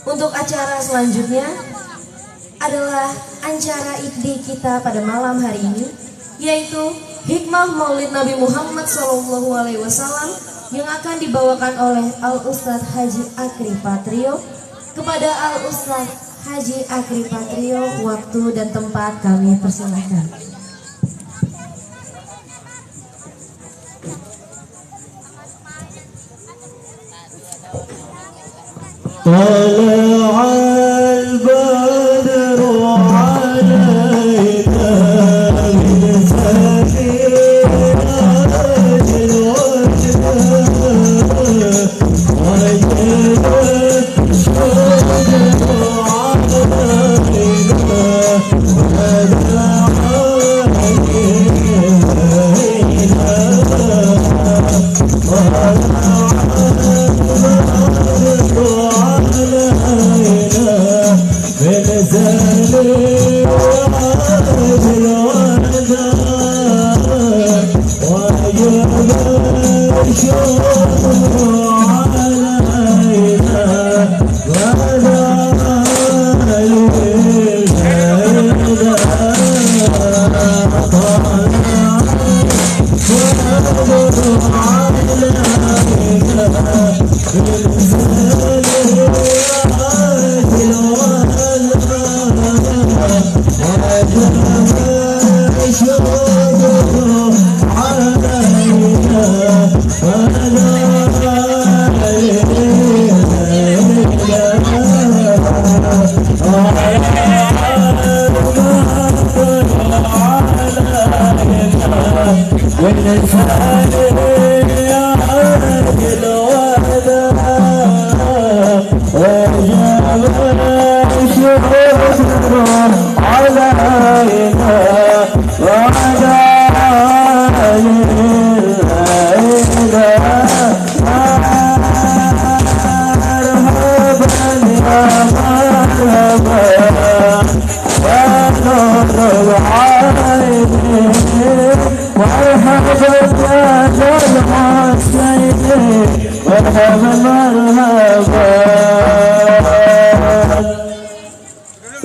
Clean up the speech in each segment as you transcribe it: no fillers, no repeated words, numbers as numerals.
Untuk acara selanjutnya adalah acara IKDI kita pada malam hari ini, yaitu Hikmah Maulid Nabi Muhammad SAW yang akan dibawakan oleh Al-Ustadz Haji Akri Patrio. Kepada Al-Ustadz Haji Akri Patrio, waktu dan tempat kami persilahkan. طلع البدر علينا من سفينة الوجه وجدت الشجر علينا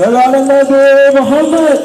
Salam Nabi Muhammad.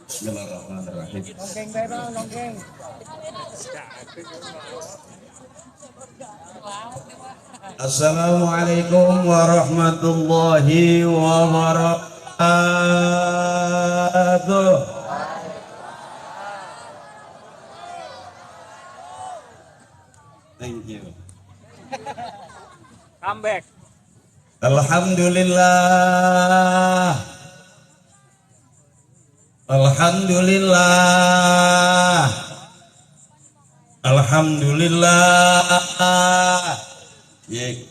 Bismillahirrahmanirrahim. Assalamualaikum warahmatullahi wabarakatuh. Thank you. Comeback. Alhamdulillah. Alhamdulillah. Alhamdulillah. Yek.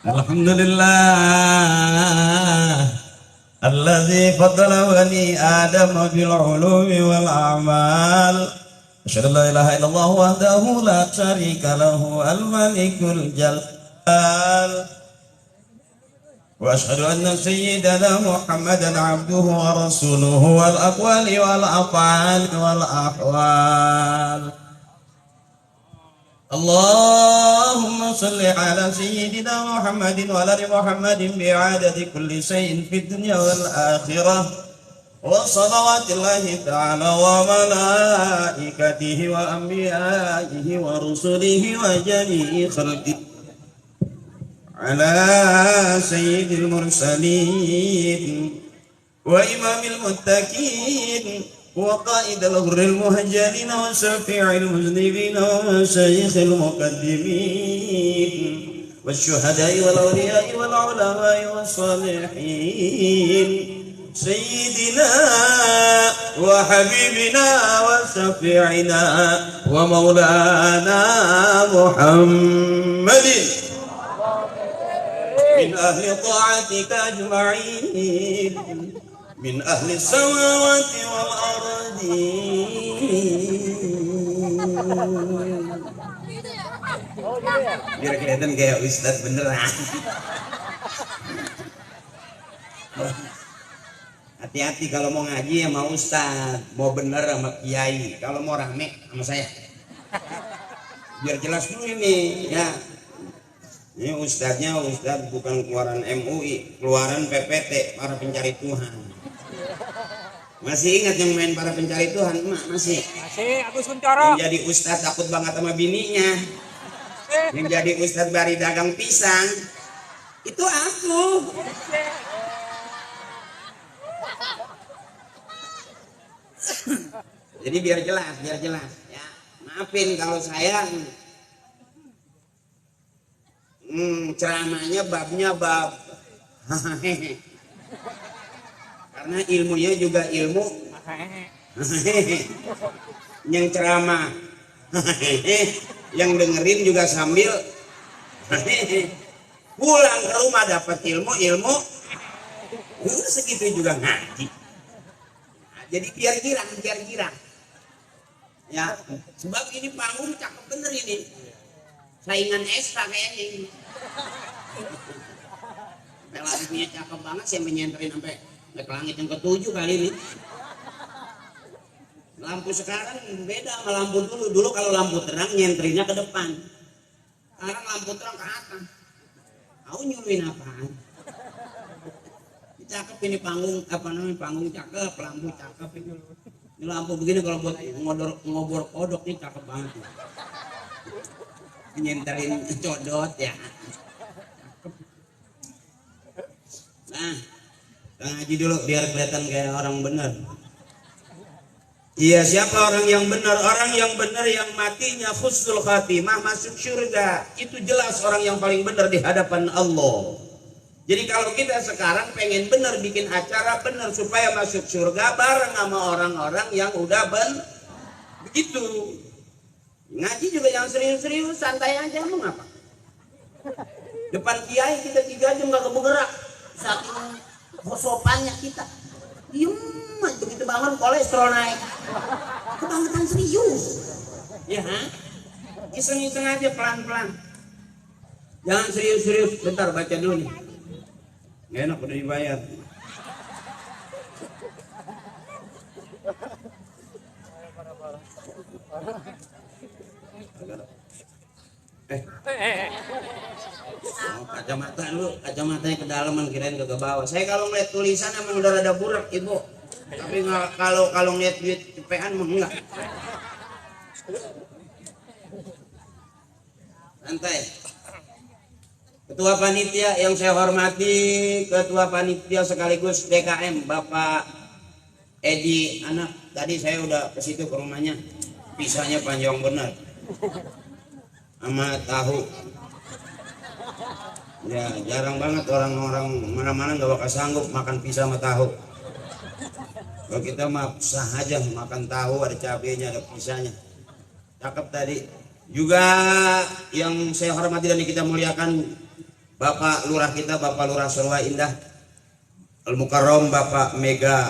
Alhamdulillah. Alladzi faddala bani Adam bil ulumi wal a'mal. Asyhadu an la ilaha illallah wahdahu la syarika lahu al-malikul jalal. وأشهد أن سيدنا محمدا عبده ورسوله والأقوال والأفعال والأحوال. اللهم صل على سيدنا محمد وعلى آل محمد بعدد كل شيء في الدنيا والآخرة وصلوات الله تعالى وملائكته وأنبيائه ورسله وجميع خلقه على سيد المرسلين وإمام المتقين وقائد الغر المهجرين وشفيع المذنبين وشيخ المقدمين والشهداء والأولياء والعلماء والصالحين سيدنا وحبيبنا وشفيعنا ومولانا محمد من أهل طاعتك أجمعين من أهل السماوات والأرضين. Biar kelihatan kayak ustadz beneran. Hati-hati kalau mau ngaji sama ustadz, mau bener sama kiai, kalau mau rame sama saya. Biar jelas dulu ini ya. Ini ustadznya ustadz bukan keluaran MUI, keluaran PPT, para pencari Tuhan. Masih ingat yang main para pencari Tuhan? Masih. Masih, Agus Kuncoro. Yang jadi ustadz takut banget sama bininya. Yang jadi ustadz bari dagang pisang. Itu aku. Jadi biar jelas ya. Maafin kalau saya ceramahnya babnya bab karena ilmunya juga ilmu yang ceramah yang dengerin juga sambil pulang ke rumah dapat ilmu segitu juga ngaji. Jadi biar girang ya, sebab ini panggung cakep bener ini, saingan Esta kayaknya ini. Lampunya cakep banget, saya menyenterin sampai ke langit yang ke-7 kali ini. Lampu sekarang beda sama lampu dulu kalau lampu terang nyenterinnya ke depan, sekarang lampu terang ke atas. Aku nyuruhin apaan? Cakep ini panggung, panggung cakep, lampu cakep ini. Ini lampu begini kalau buat ngobor kodok nih cakep banget. Nyenterin codot ya. Nah, kita ngaji dulu biar kelihatan kayak orang bener. Iya, siapa orang yang benar? Orang yang benar yang matinya husnul khatimah masuk surga. Itu jelas orang yang paling benar di hadapan Allah. Jadi kalau kita sekarang pengen benar bikin acara benar supaya masuk surga bareng sama orang-orang yang udah begitu. Ngaji juga yang serius-serius, santai aja, mau ngapa? Depan kiai kita 3 jam gak kebergerak, saking sopannya kita. Diem aja, begitu bangun kolesterol naik. Kebangetan serius. Ya, iseng-iseng aja pelan-pelan. Jangan serius-serius, bentar baca dulu nih. Gak enak udah dibayar. Kacamata lu, kacamatanya kedalaman kirain ke bawah. Saya kalau ngeliat tulisan emang udah rada burak ibu. Tapi kalau ngeliat duit cepean mah enggak. Santai. Ketua panitia yang saya hormati, Ketua panitia sekaligus DKM Bapak Edi Anak. Tadi saya udah ke situ ke rumahnya, pisahnya panjang benar, sama tahu. Ya jarang banget orang-orang mana-mana nggak bakal sanggup makan pisah sama tahu. Kalau kita mah sah aja makan tahu, ada cabenya, ada pisahnya. Cakep tadi. Juga yang saya hormati dan kita muliakan Bapak Lurah kita, Bapak Lurah Surwa Indah Al-Mukarram, Bapak Mega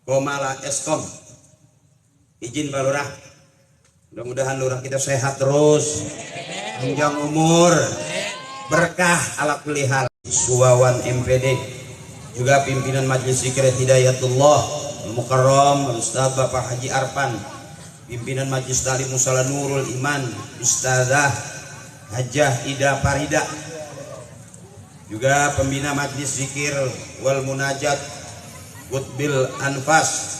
Komala Eskom. Izin Pak Lurah, mudah-mudahan Lurah kita sehat terus, panjang umur, berkah ala kulli hal. Suwawan MPD, juga pimpinan Majelis Zikir Hidayatullah Al-Mukarram Ustaz Bapak Haji Arpan, pimpinan Majelis Ta'lim Musala Nurul Iman Ustazah Hajah Ida Farida, juga pembina Majelis Zikir wal Munajat Qutbil Anfas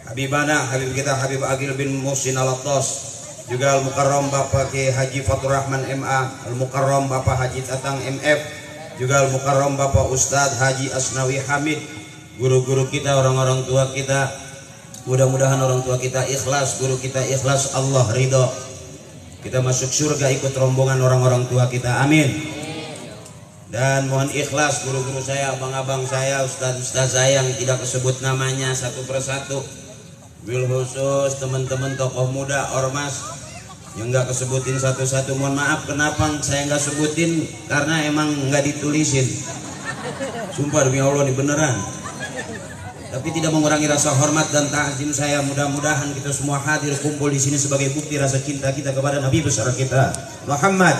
Habibana Habib kita Habib Agil bin Musin Al-Attas, juga Al-Mukarram Bapak Ki Haji Fatur Rahman MA, Al-Mukarram Bapak Haji Tatang MF, juga Al-Mukarram Bapak Ustadz Haji Asnawi Hamid, guru-guru kita, orang-orang tua kita. Mudah-mudahan orang tua kita ikhlas, guru kita ikhlas, Allah ridho, kita masuk surga ikut rombongan orang-orang tua kita, amin. Dan mohon ikhlas guru-guru saya, abang-abang saya, ustaz-ustaz saya yang tidak kesebut namanya satu persatu. Bil khusus teman-teman tokoh muda ormas yang nggak kesebutin satu-satu, mohon maaf. Kenapa saya nggak sebutin? Karena emang nggak ditulisin. Sumpah demi Allah nih beneran. Tapi tidak mengurangi rasa hormat dan ta'zim saya. Mudah-mudahan kita semua hadir kumpul di sini sebagai bukti rasa cinta kita kepada Nabi besar kita Muhammad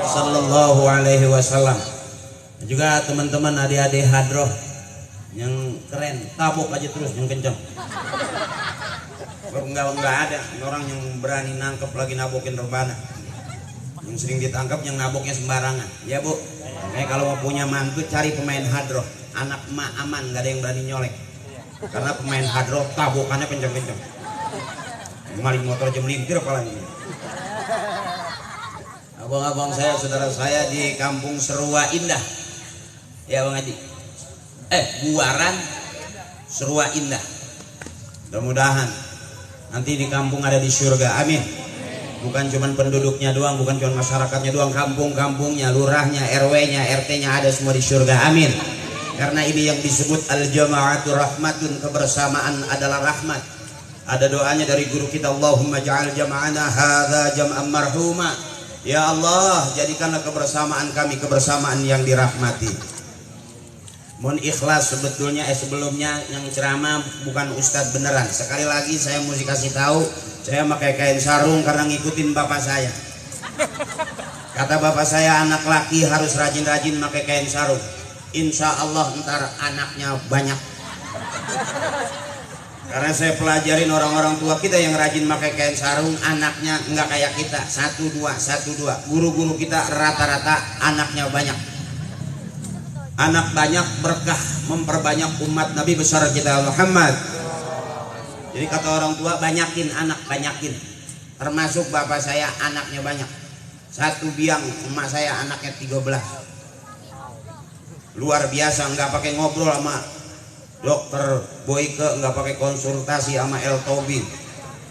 sallallahu alaihi wasallam. Dan juga teman-teman adik-adik hadroh yang keren, tabok aja terus yang kencang. Enggak ada orang yang berani nangkep lagi nabokin rebana. Yang sering ditangkap yang naboknya sembarangan. Ya bu, makanya kalau mau punya mantu cari pemain hadroh. Anak emak aman, nggak ada yang berani nyolek. Karena pemain hadroh tabokannya kencang-kencang. Maling motor aja melintir apalagi. Abang-abang saya, saudara saya di kampung Serua Indah. Ya Bang Haji. Buaran Serua Indah. Mudah-mudahan nanti di kampung ada di surga. Amin. Bukan cuma penduduknya doang, bukan cuma masyarakatnya doang, kampung-kampungnya, lurahnya, RW-nya, RT-nya ada semua di surga. Amin. Karena ini yang disebut al-jama'atu rahmatun, kebersamaan adalah rahmat. Ada doanya dari guru kita, Allahumma ja'al jama'ana hadza jam'an marhuma. Ya Allah, jadikanlah kebersamaan kami kebersamaan yang dirahmati. Mohon ikhlas sebetulnya sebelumnya yang ceramah bukan ustadz beneran. Sekali lagi saya mesti kasih tahu, saya pakai kain sarung karena ngikutin bapak saya. Kata bapak saya, anak laki harus rajin-rajin pakai kain sarung. Insya Allah ntar anaknya banyak. Karena saya pelajarin orang-orang tua kita yang rajin pakai kain sarung, anaknya nggak kayak kita 1-2. Guru-guru kita rata-rata anaknya banyak. Anak banyak berkah, memperbanyak umat Nabi besar kita Muhammad. Jadi kata orang tua, banyakin anak, banyakin. Termasuk bapak saya anaknya banyak. Satu biang, emak saya anaknya 13. Luar biasa, nggak pakai ngobrol sama dokter Boyke, nggak pakai konsultasi sama El Tobi.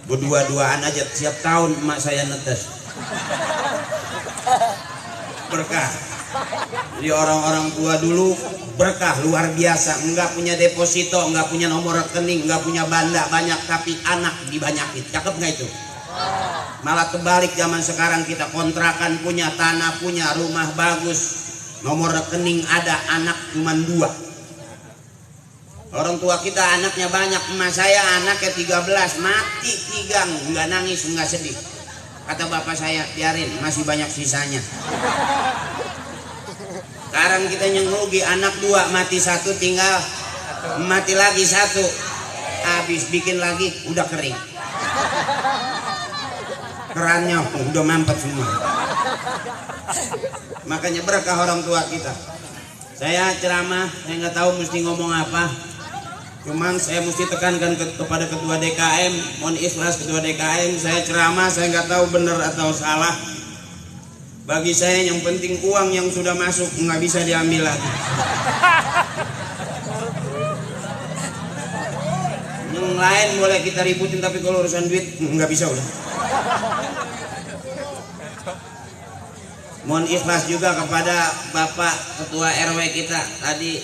Berdua-duaan aja tiap tahun emak saya netes. Berkah. Jadi orang-orang tua dulu berkah luar biasa, enggak punya deposito, enggak punya nomor rekening, enggak punya banda banyak, tapi anak dibanyakin. Cakep nggak itu? Malah kebalik zaman sekarang, kita kontrakan punya, tanah punya, rumah bagus, nomor rekening ada, anak cuma 2. Orang tua kita anaknya banyak. Emak saya anaknya 13, mati 3, enggak nangis, enggak sedih. Kata bapak saya, biarin, masih banyak sisanya. Sekarang kita yang rugi, anak 2 mati 1, tinggal mati lagi 1, habis bikin lagi udah kering, kerannya udah mampet semua. Makanya berkah orang tua kita. Saya ceramah, saya nggak tahu mesti ngomong apa, cuman saya mesti tekankan kepada ketua DKM, mohon ikhlas ketua DKM, saya ceramah saya nggak tahu benar atau salah. Bagi saya yang penting uang yang sudah masuk nggak bisa diambil lagi. Yang lain boleh kita ributin, tapi kalau urusan duit nggak bisa udah. Mohon ikhlas juga kepada Bapak Ketua RW kita. Tadi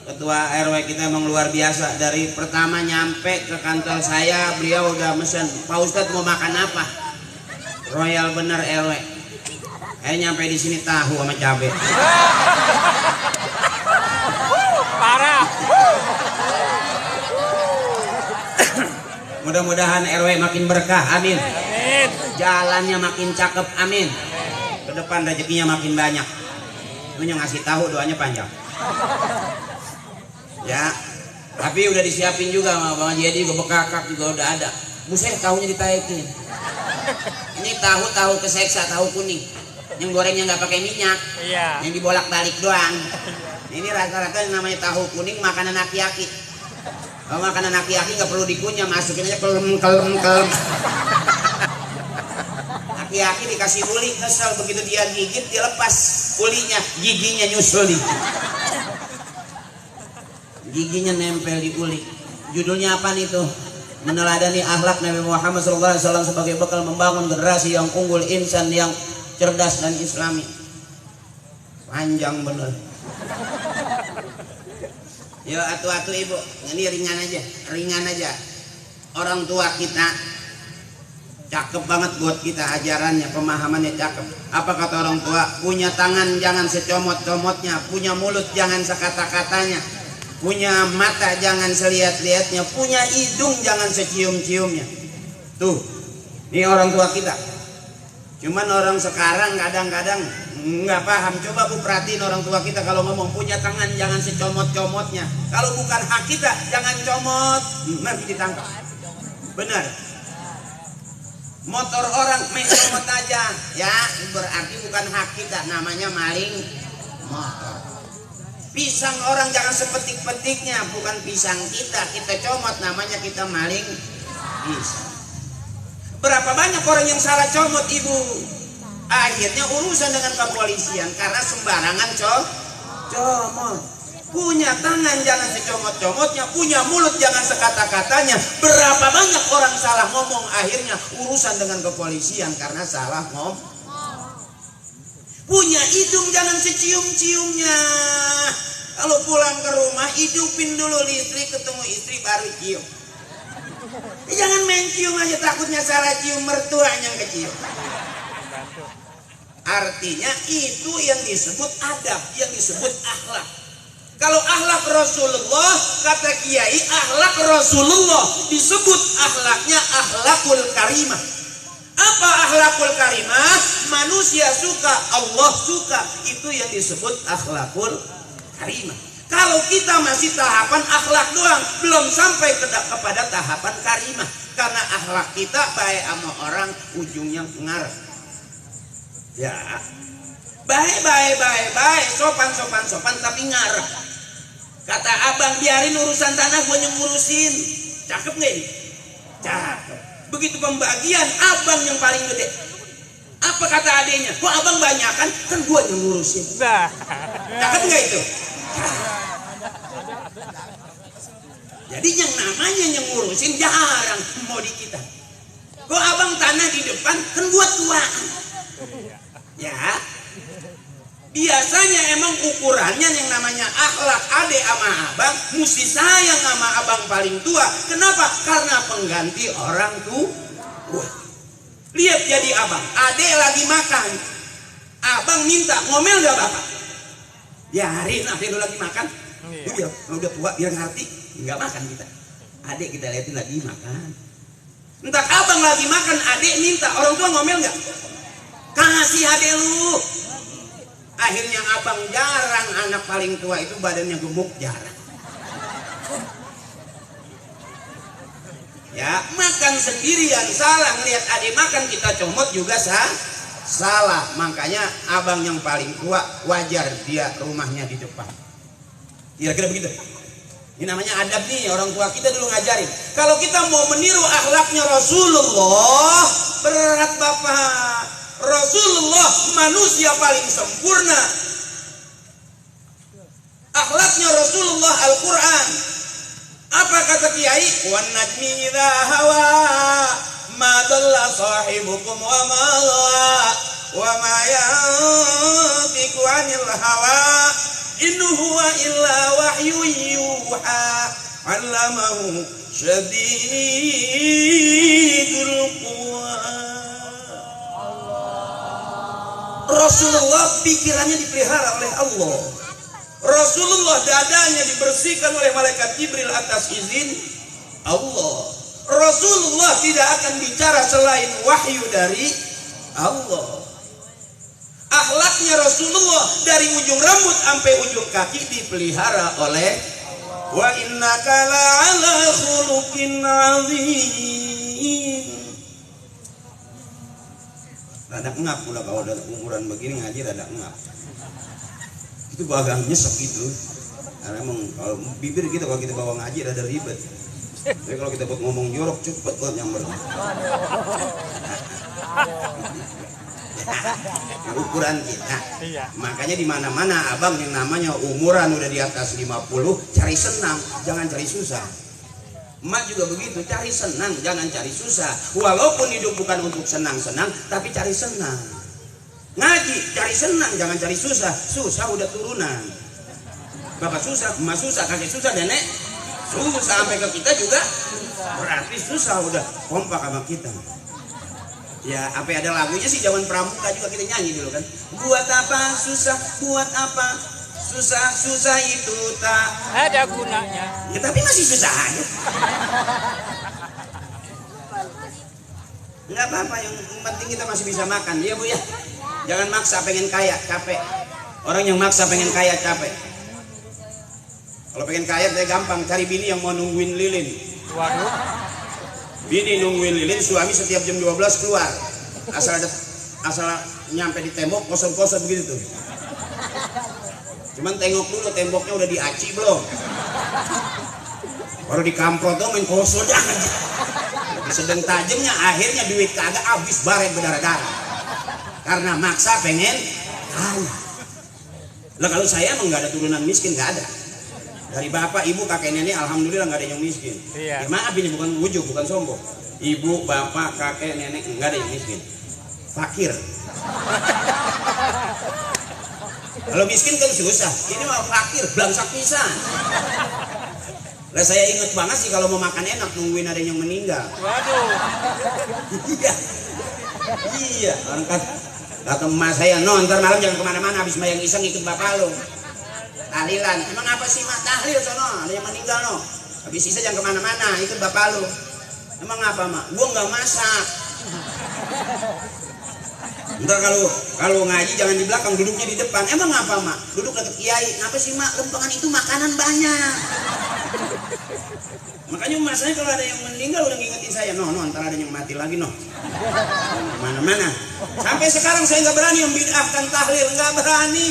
Ketua RW kita emang luar biasa. Dari pertama nyampe ke kantor saya, beliau udah mesen, Pak Ustadz mau makan apa? Royal bener RW. Nyampe di sini tahu sama cabai. Parah. Mudah-mudahan RW makin berkah, amin. Amin. Jalannya makin cakep, amin. Ke depan rezekinya makin banyak. Lu yang ngasih tahu doanya panjang. Ya, tapi udah disiapin juga sama Bang Haji juga, bekakak juga udah ada. Buset, tahunya ditaikin. Ini tahu keseksa, tahu kuning. Yang gorengnya nggak pakai minyak, Iya. yang dibolak-balik doang. Ini rata-rata yang namanya tahu kuning makanan aki-aki. Kalau makanan aki-aki nggak perlu dikunyah, masukin aja kelem. Aki-aki dikasih uli, kesel, begitu dia gigit dia lepas ulinya, giginya nyusul di. Giginya nempel di uli. Judulnya apa nih tuh? Meneladani akhlak Nabi Muhammad SAW sebagai bekal membangun generasi yang unggul, insan yang cerdas dan islami. Panjang bener. Yo atu-atu ibu, ini ringan aja. Orang tua kita cakep banget buat kita, ajarannya, pemahamannya cakep. Apa kata orang tua? Punya tangan jangan secomot-comotnya, punya mulut jangan sekata-katanya, punya mata jangan selihat-lihatnya, punya hidung jangan secium-ciumnya. Tuh, ini orang tua kita. Cuman orang sekarang kadang-kadang nggak paham. Coba bu perhatiin orang tua kita kalau ngomong, punya tangan jangan secomot-comotnya. Kalau bukan hak kita jangan comot, nanti ditangkap. Benar. Motor orang main comot aja, ya berarti bukan hak kita, namanya maling motor. Pisang orang jangan sepetik-petiknya, bukan pisang kita comot, namanya kita maling pisang. Berapa banyak orang yang salah comot ibu, akhirnya urusan dengan kepolisian karena sembarangan comot. Punya tangan jangan secomot-comotnya, punya mulut jangan sekata-katanya. Berapa banyak orang salah ngomong, akhirnya urusan dengan kepolisian karena salah ngomong. Punya hidung jangan secium-ciumnya. Kalau pulang ke rumah hidupin dulu listrik, ketemu istri baru cium. Jangan main cium aja, takutnya salah cium, mertuanya yang kecium. Artinya itu yang disebut adab, yang disebut akhlak. Kalau akhlak Rasulullah, kata kiai, akhlak Rasulullah disebut akhlaknya akhlakul karimah. Apa akhlakul karimah? Manusia suka, Allah suka, itu yang disebut akhlakul karimah. Kalau kita masih tahapan akhlak doang, belum sampai kepada tahapan karimah. Karena akhlak kita baik sama orang, ujungnya ngarep. Ya, baik, sopan, tapi ngarep. Kata abang, biarin urusan tanah, gue yang ngurusin. Cakep gak ini? Cakep. Begitu pembagian, abang yang paling gede. Apa kata adenya? Kok abang banyakan? Kan gue yang ngurusin. Cakep gak itu? Jadi yang namanya yang ngurusin jarang mau di kita. Kok abang tanah di depan? Kan gue tuaan. Ya, biasanya emang ukurannya yang namanya akhlak adek sama abang mesti sayang sama abang paling tua. Kenapa? Karena pengganti orang tua. Lihat jadi abang, adek lagi makan, abang minta, ngomel gak bapak? Biarin adek lu lagi makan. Iya, udah tua biar ngerti, nggak makan kita. Adek kita lihatin lagi makan. Entar abang lagi makan, adek minta, orang tua ngomel nggak? Kasih adek lu. Akhirnya abang jarang, anak paling tua itu badannya gemuk, jarang. Ya, makan sendirian salah, ngelihat adik makan kita comot juga salah. Makanya abang yang paling tua wajar dia rumahnya di depan. Kira-kira begitu. Ini namanya adab nih, orang tua kita dulu ngajarin. Kalau kita mau meniru akhlaknya Rasulullah, berat bapak. Rasulullah manusia paling sempurna. Akhlaknya Rasulullah Al-Quran. Apa kata kiai? Wan najmi idza hawa ma dalla sahibukum wa ma yantiqu 'anil hawa in huwa illa wahyu yuha 'allamahu syadidul quwa. Rasulullah pikirannya dipelihara oleh Allah. Rasulullah dadanya dibersihkan oleh malaikat Jibril atas izin Allah. Rasulullah tidak akan bicara selain wahyu dari Allah. Akhlaknya Rasulullah dari ujung rambut sampai ujung kaki dipelihara oleh wa innaka la'ala khuluqin 'azim. Rada ngap pula kalau udah umuran begini ngaji rada ngap. Itu agak nyesek gitu. Karena emang kalau bibir kita kalau kita bawa ngaji rada ribet. Tapi kalau kita buat ngomong jorok cepet banget nyamber. Ukuran kita. Makanya di mana-mana abang yang namanya umuran udah di atas 50 cari senang, jangan cari susah. Emak juga begitu, cari senang, jangan cari susah. Walaupun hidup bukan untuk senang-senang, tapi cari senang. Ngaji cari senang, jangan cari susah. Susah udah turunan. Bapak susah, emak susah, kakek susah, nenek susah, sampai ke kita juga berarti susah, udah kompak sama kita. Ya apa ada lagunya sih, zaman pramuka juga kita nyanyi dulu kan. Buat apa susah, buat apa susah, susah itu tak Ada gunanya. ya, tapi masih susah aja. Nggak apa-apa, yang penting kita masih bisa makan ya Bu ya. Jangan maksa pengen kaya, capek. Orang yang maksa pengen kaya capek. Kalau pengen kaya saya gampang, cari bini yang mau nungguin lilin. Waduh. Bini nungguin lilin, suami setiap jam 12 keluar. Asal nyampe di tembok kosong-kosong begitu tuh. Cuman tengok dulu temboknya udah diaci belum. Baru dikamprot tuh main kosong jangan. Sedang tajamnya akhirnya duit kagak, habis bareng berdarah-darah. Karena maksa pengen kaya. Lah kalau saya emang nggak ada turunan miskin, nggak ada. Dari bapak, ibu, kakek, nenek, alhamdulillah nggak ada yang miskin. Iya. Ya, maaf ini bukan ujug, bukan sombong. Ibu, bapak, kakek, nenek nggak ada yang miskin. Fakir. Kalau miskin kan susah. Ini mah fakir, belangsak pisan. Lah saya inget banget sih kalau mau makan enak nungguin ada yang meninggal. Waduh. Iya. Iya. Orang kata emak saya, no ntar malam jangan kemana-mana, habis bayang iseng ikut bapak lo. Tahlilan, emang apa sih mak tahlil sono, ada yang meninggal no. Habis sisa jangan kemana-mana, ikut bapak lu. Emang apa mak? Gua nggak masak. Ntar kalau ngaji jangan di belakang, duduknya di depan. Emang apa mak? Duduk deket kiai. Ngapa sih mak? Lempengan itu makanan banyak. Makanya masanya kalau ada yang meninggal udah ngingetin saya, no ntar ada yang mati lagi no. Mana-mana. Sampai sekarang saya nggak berani membid'ahkan tahlil, nggak berani.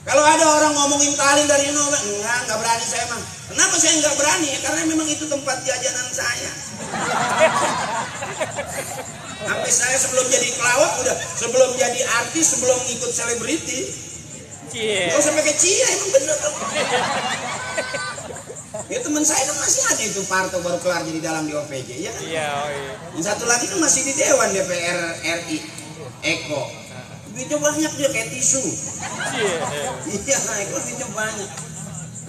Kalau ada orang ngomongin tahlil dari enggak berani saya mah. Kenapa saya nggak berani? Karena memang itu tempat jajanan saya. Sampai saya sebelum jadi pelawak udah, sebelum jadi artis, sebelum ikut selebriti. Kalau sampai ke Cia emang bener. Ya teman saya kan masih ada itu Parto baru kelar jadi dalam di OPJ ya kan? Iya, oh iya. Yang satu lagi kan masih di Dewan DPR RI, Eko. Duitnya banyak dia kayak tisu. Iya, Eko duitnya banyak.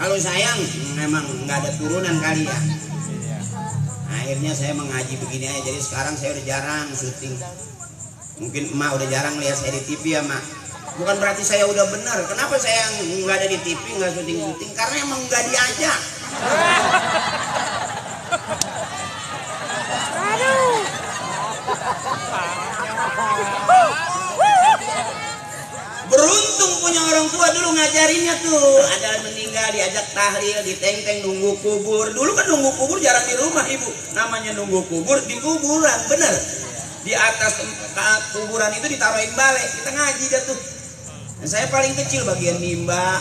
Kalau sayang memang nggak ada turunan kali ya. Akhirnya saya mengaji begini aja. Jadi sekarang saya udah jarang syuting. Mungkin emak udah jarang lihat saya di TV ya mak. Bukan berarti saya udah benar. Kenapa saya nggak ada di TV, nggak syuting-syuting? Karena emang nggak diajak. Beruntung punya orang tua dulu ngajarinnya tuh. Ada meninggal diajak tahlil, diteng-teng nunggu kubur. Dulu kan nunggu kubur jarang di rumah ibu. Namanya nunggu kubur di kuburan, bener. Di atas kuburan itu ditaruhin balai. Kita ngaji dah tuh. Dan saya paling kecil bagian nimba,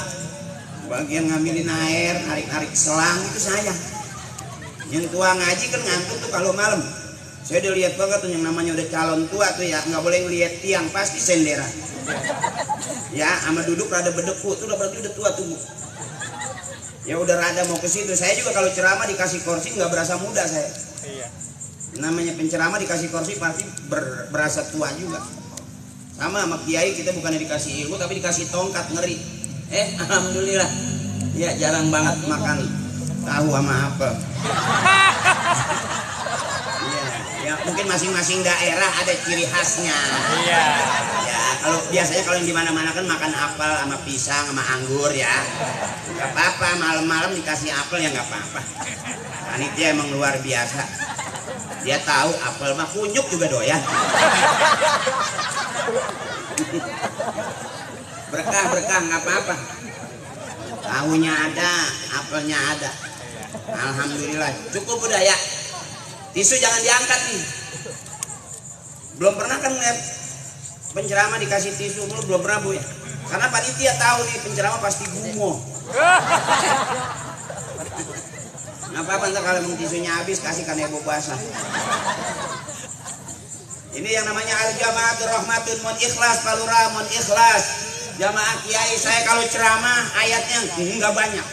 bagian ngambilin air, narik-narik selang itu saya. Yang tua ngaji kan ngantuk tuh kalau malam. Saya udah lihat banget tuh yang namanya udah calon tua tuh ya, nggak boleh ngelihat tiang, pasti sendera. Ya, sama duduk rada bedeku tuh udah berarti udah tua tuh. Ya udah rada mau ke situ. Saya juga kalau ceramah dikasih kursi nggak berasa muda saya. Iya. Namanya penceramah dikasih kursi pasti berasa tua juga. Sama kiai kita bukannya dikasih ilmu tapi dikasih tongkat, ngeri. Alhamdulillah. Ya jarang banget makan tahu sama apel. Ya mungkin masing-masing daerah ada ciri khasnya. Iya. Ya kalau biasanya kalau yang di mana-mana kan makan apel sama pisang sama anggur ya. Nggak apa-apa, malam-malam dikasih apel ya nggak apa-apa. Panitia emang luar biasa. Dia tahu apel mah kunyuk juga doyan. Berkah nggak apa-apa. Tahunya ada, apelnya ada. Alhamdulillah. Cukup udah ya. Tisu jangan diangkat nih. Belum pernah kan ngeliat penceramah dikasih tisu, belum pernah bu ya. Karena panitia tahu nih penceramah pasti gumoh. Nggak apa-apa ntar kalau tisunya habis kasihkan ibu puasa. Ini yang namanya al-jamaatul rahmatun mun ikhlas palura mun ikhlas. Jamaah kiai saya kalau ceramah ayatnya nggak banyak.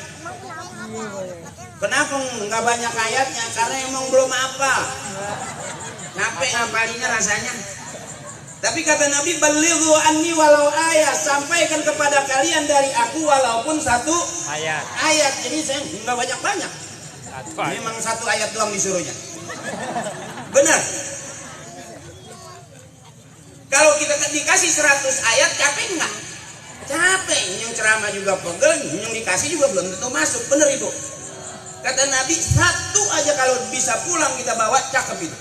Kenapa nggak banyak ayatnya? Karena emang belum hafal. Capek ngapalinya rasanya. Tapi kata Nabi, balighu anni walau ayat, sampaikan kepada kalian dari aku walaupun satu ayat. Jadi saya nggak banyak-banyak. Memang satu ayat doang disuruhnya. Benar. Kalau kita dikasih 100 ayat capek nggak? Capek. Yang ceramah juga pegel, yang dikasih juga belum tentu masuk. Benar Ibu? Kata Nabi, satu aja kalau bisa pulang kita bawa, cakep itu.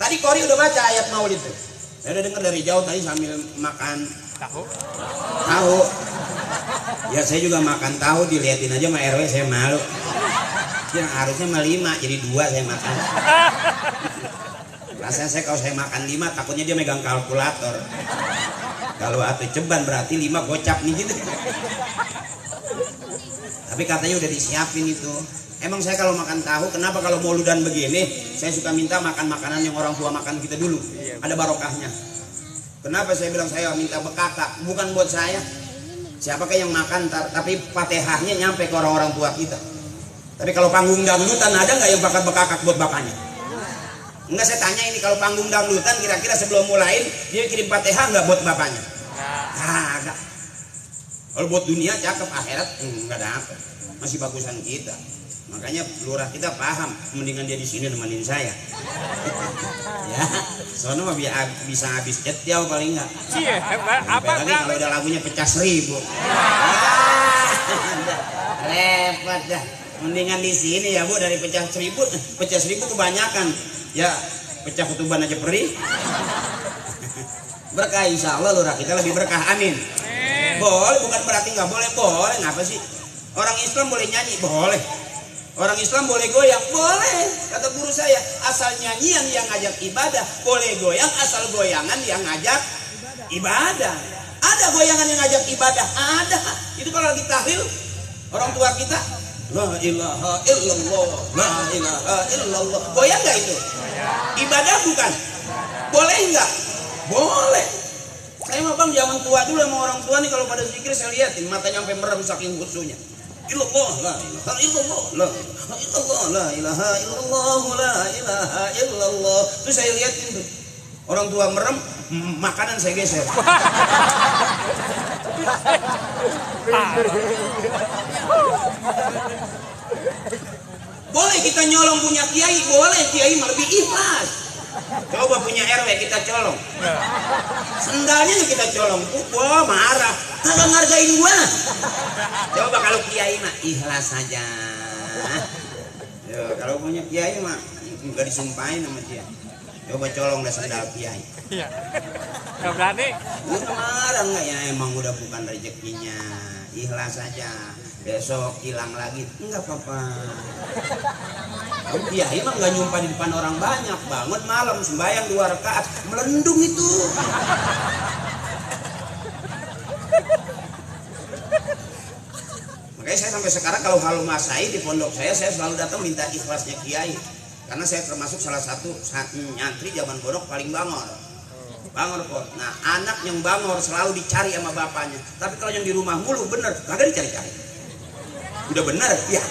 Tadi Kori udah baca ayat Maulid itu. Saya udah dengar dari jauh tadi sambil makan tahu. Ya saya juga makan tahu, diliatin aja sama RW saya malu. Yang harusnya mah 5 jadi 2 saya makan. Rasanya saya kalau saya makan 5 takutnya dia megang kalkulator. Kalau atau ceban berarti 5 gocap nih gitu. Tapi katanya udah disiapin itu. Emang saya kalau makan tahu, kenapa kalau mauludan begini saya suka minta makan makanan yang orang tua makan kita dulu, ada barokahnya. Kenapa saya bilang saya minta bekakak? Bukan buat saya, siapakah yang makan, tapi fatihahnya nyampe ke orang-orang tua kita. Tapi kalau panggung dangdutan ada nggak yang bakal bekakak buat bapaknya? Enggak, saya tanya ini, kalau panggung dangdutan kira-kira sebelum mulain dia kirim fatihah nggak buat bapaknya? Enggak. Kalau buat dunia cakep, akhirat nggak dapet, masih bagusan kita. Makanya lurah kita paham, mendingan dia di sini nemenin saya. Ya, soalnya mah bisa habis jauh paling enggak. Iya, apalagi kalau udah lagunya pecah 1000. Repot dah. Mendingan di sini ya Bu, dari pecah 1000. Pecah 1000 kebanyakan. Ya, pecah kutuban aja perih. Berkah insya Allah lurah kita lebih berkah, amin. Boleh, bukan berarti nggak boleh, boleh. Ngapa sih? Orang Islam boleh nyanyi, boleh. Orang Islam boleh goyang, boleh. Kata guru saya, asal nyanyian yang ngajak ibadah, boleh goyang asal goyangan yang ngajak ibadah. Ada goyangan yang ngajak ibadah, ada. Itu kalau lagi tahlil, orang tua kita, la ilaha illallah, la ilaha illallah. Goyang nggak itu? Ibadah bukan? Boleh nggak? Boleh. Saya mah bang zaman tua dulu sama orang tua nih, kalau pada zikir saya liatin matanya sampai merem saking khusyuknya. Illallah, la ilaha illallah, la ilaha illallah, la ilaha illallah, la ilaha illallah. Terus saya liatin tuh orang tua merem, makanan saya geser. Boleh kita nyolong punya kiai, boleh. Kiai mah lebih ikhlas. Coba punya RW kita colong, sendalnya kita colong, wah marah, kagak ngargain gua. Coba kalau kiai mah ikhlas saja. Yo, kalau punya kiai mah nggak disumpahin sama dia. Coba colong dah sendal kiai. Iya. Nggak berani. Nggak marah nggak ya, emang udah bukan rezekinya. Ikhlas saja. Besok hilang lagi, enggak apa-apa. Kiai mah nggak nyumpah di depan orang banyak, bangun malam sembahyang 2 rakaat, melendung itu. Makanya saya sampai sekarang kalau halu masai di pondok saya selalu datang minta ikhlasnya kiai, karena saya termasuk salah satu nyantri zaman pondok paling bangor kok. Nah, anak yang bangor selalu dicari sama bapaknya, tapi kalau yang di rumah mulu bener kagak dicari-cari. Udah bener ya.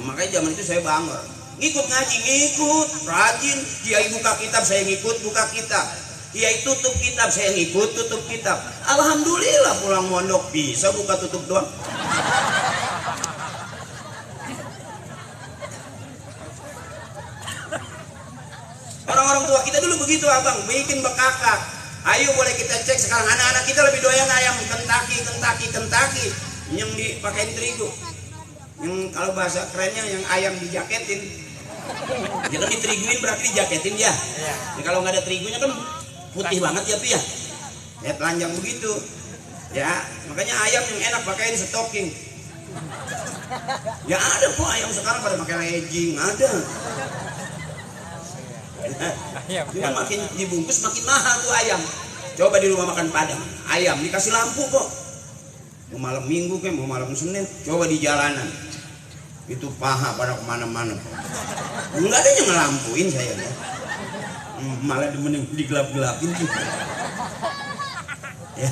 Makanya zaman itu saya bangor, ngikut ngaji, ngikut rajin. Kiai buka kitab saya ngikut buka kitab, Kiai tutup kitab saya ngikut tutup kitab. Alhamdulillah pulang mondok bisa buka tutup doang. Orang-orang tua kita dulu begitu abang, bikin bekakak. Ayo boleh kita cek sekarang anak-anak kita lebih doyan ayam Kentucky yang dipakein terigu. Yang kalau bahasa kerennya yang ayam dijaketin. Ya kan diteriguin berarti dijaketin ya. Ya kalau nggak ada terigunya kan putih banget ya tuh ya. Ya telanjang begitu. Ya, makanya ayam yang enak pakein stocking. Ya ada kok ayam sekarang pada pakai legging, ada. Cuma makin dibungkus makin mahal tuh ayam. Coba di rumah makan Padang, ayam dikasih lampu kok. Mau malam Minggu mau malam Senin, coba di jalanan. Itu paha pada kemana-mana. Enggak ada yang ngelampuin saya ya. Malah digelap-gelapin gitu. Ya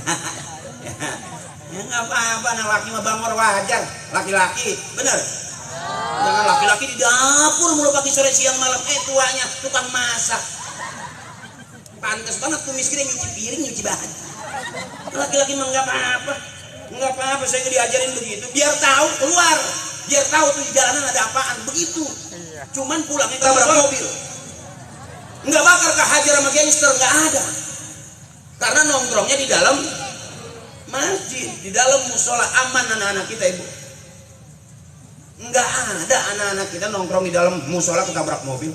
nggak apa-apa, anak laki mah bangor wajar. Laki-laki, bener. Jangan laki-laki di dapur mulu pagi sore siang malam. Tuanya tukang masak. Pantes banget tuh miskinnya nyuci piring, nyuci bahan. Laki-laki mah nggak apa-apa, nggak apa-apa. Saya diajarin begitu, biar tahu keluar, biar tahu tuh di jalanan ada apaan begitu. Cuman pulangnya tabrak mobil, nggak bakar ke hajar sama gangster, nggak ada. Karena nongkrongnya di dalam masjid, di dalam musola. Aman anak-anak kita, ibu. Nggak ada anak-anak kita nongkrong di dalam musola ketabrak mobil.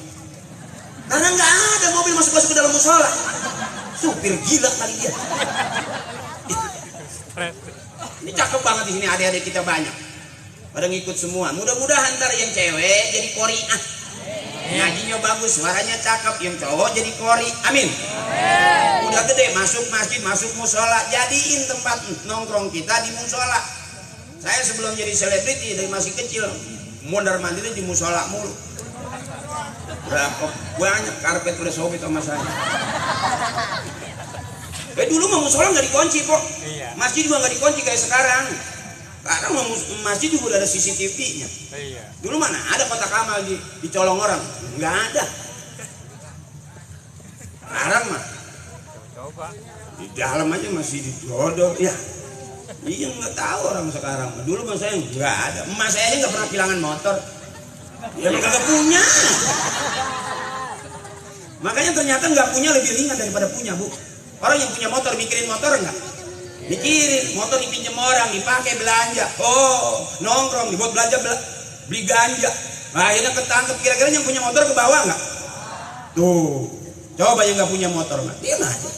Karena nggak ada mobil masuk ke dalam musola. Supir gila kali dia. Ini cakep banget di sini, adik-adik kita banyak. Pada ngikut semua. Mudah-mudahan ntar yang cewek jadi qori'ah. Ngajinya bagus, suaranya cakep. Yang cowok jadi qori. Amin. Udah gede masuk masjid, masuk musola. Jadiin tempat nongkrong kita di musola. Saya sebelum jadi selebriti dari masih kecil, mondar mandir di musola mulu. Berapa banyak karpet udah sobek sama saya. Dulu mah musola nggak dikunci kok. Masjid juga nggak dikunci kayak sekarang. Sekarang masjid juga udah ada CCTV-nya. Dulu mana ada kotak amal dicolong orang? Nggak ada. Sekarang mah di dalam aja masih ditodong ya. Iya nggak tahu orang sekarang. Dulu mah saya nggak ada. Emas saya aja nggak pernah kehilangan motor. Ya nggak punya. Makanya ternyata nggak punya lebih ringan daripada punya, Bu. Orang yang punya motor mikirin motor nggak? Mikirin motor dipinjam orang, dipakai belanja. Oh, nongkrong dibuat belanja beli ganja. Nah, akhirnya ketangkep. Kira-kira yang punya motor ke bawah nggak? Tuh, coba yang nggak punya motor mah diam aja.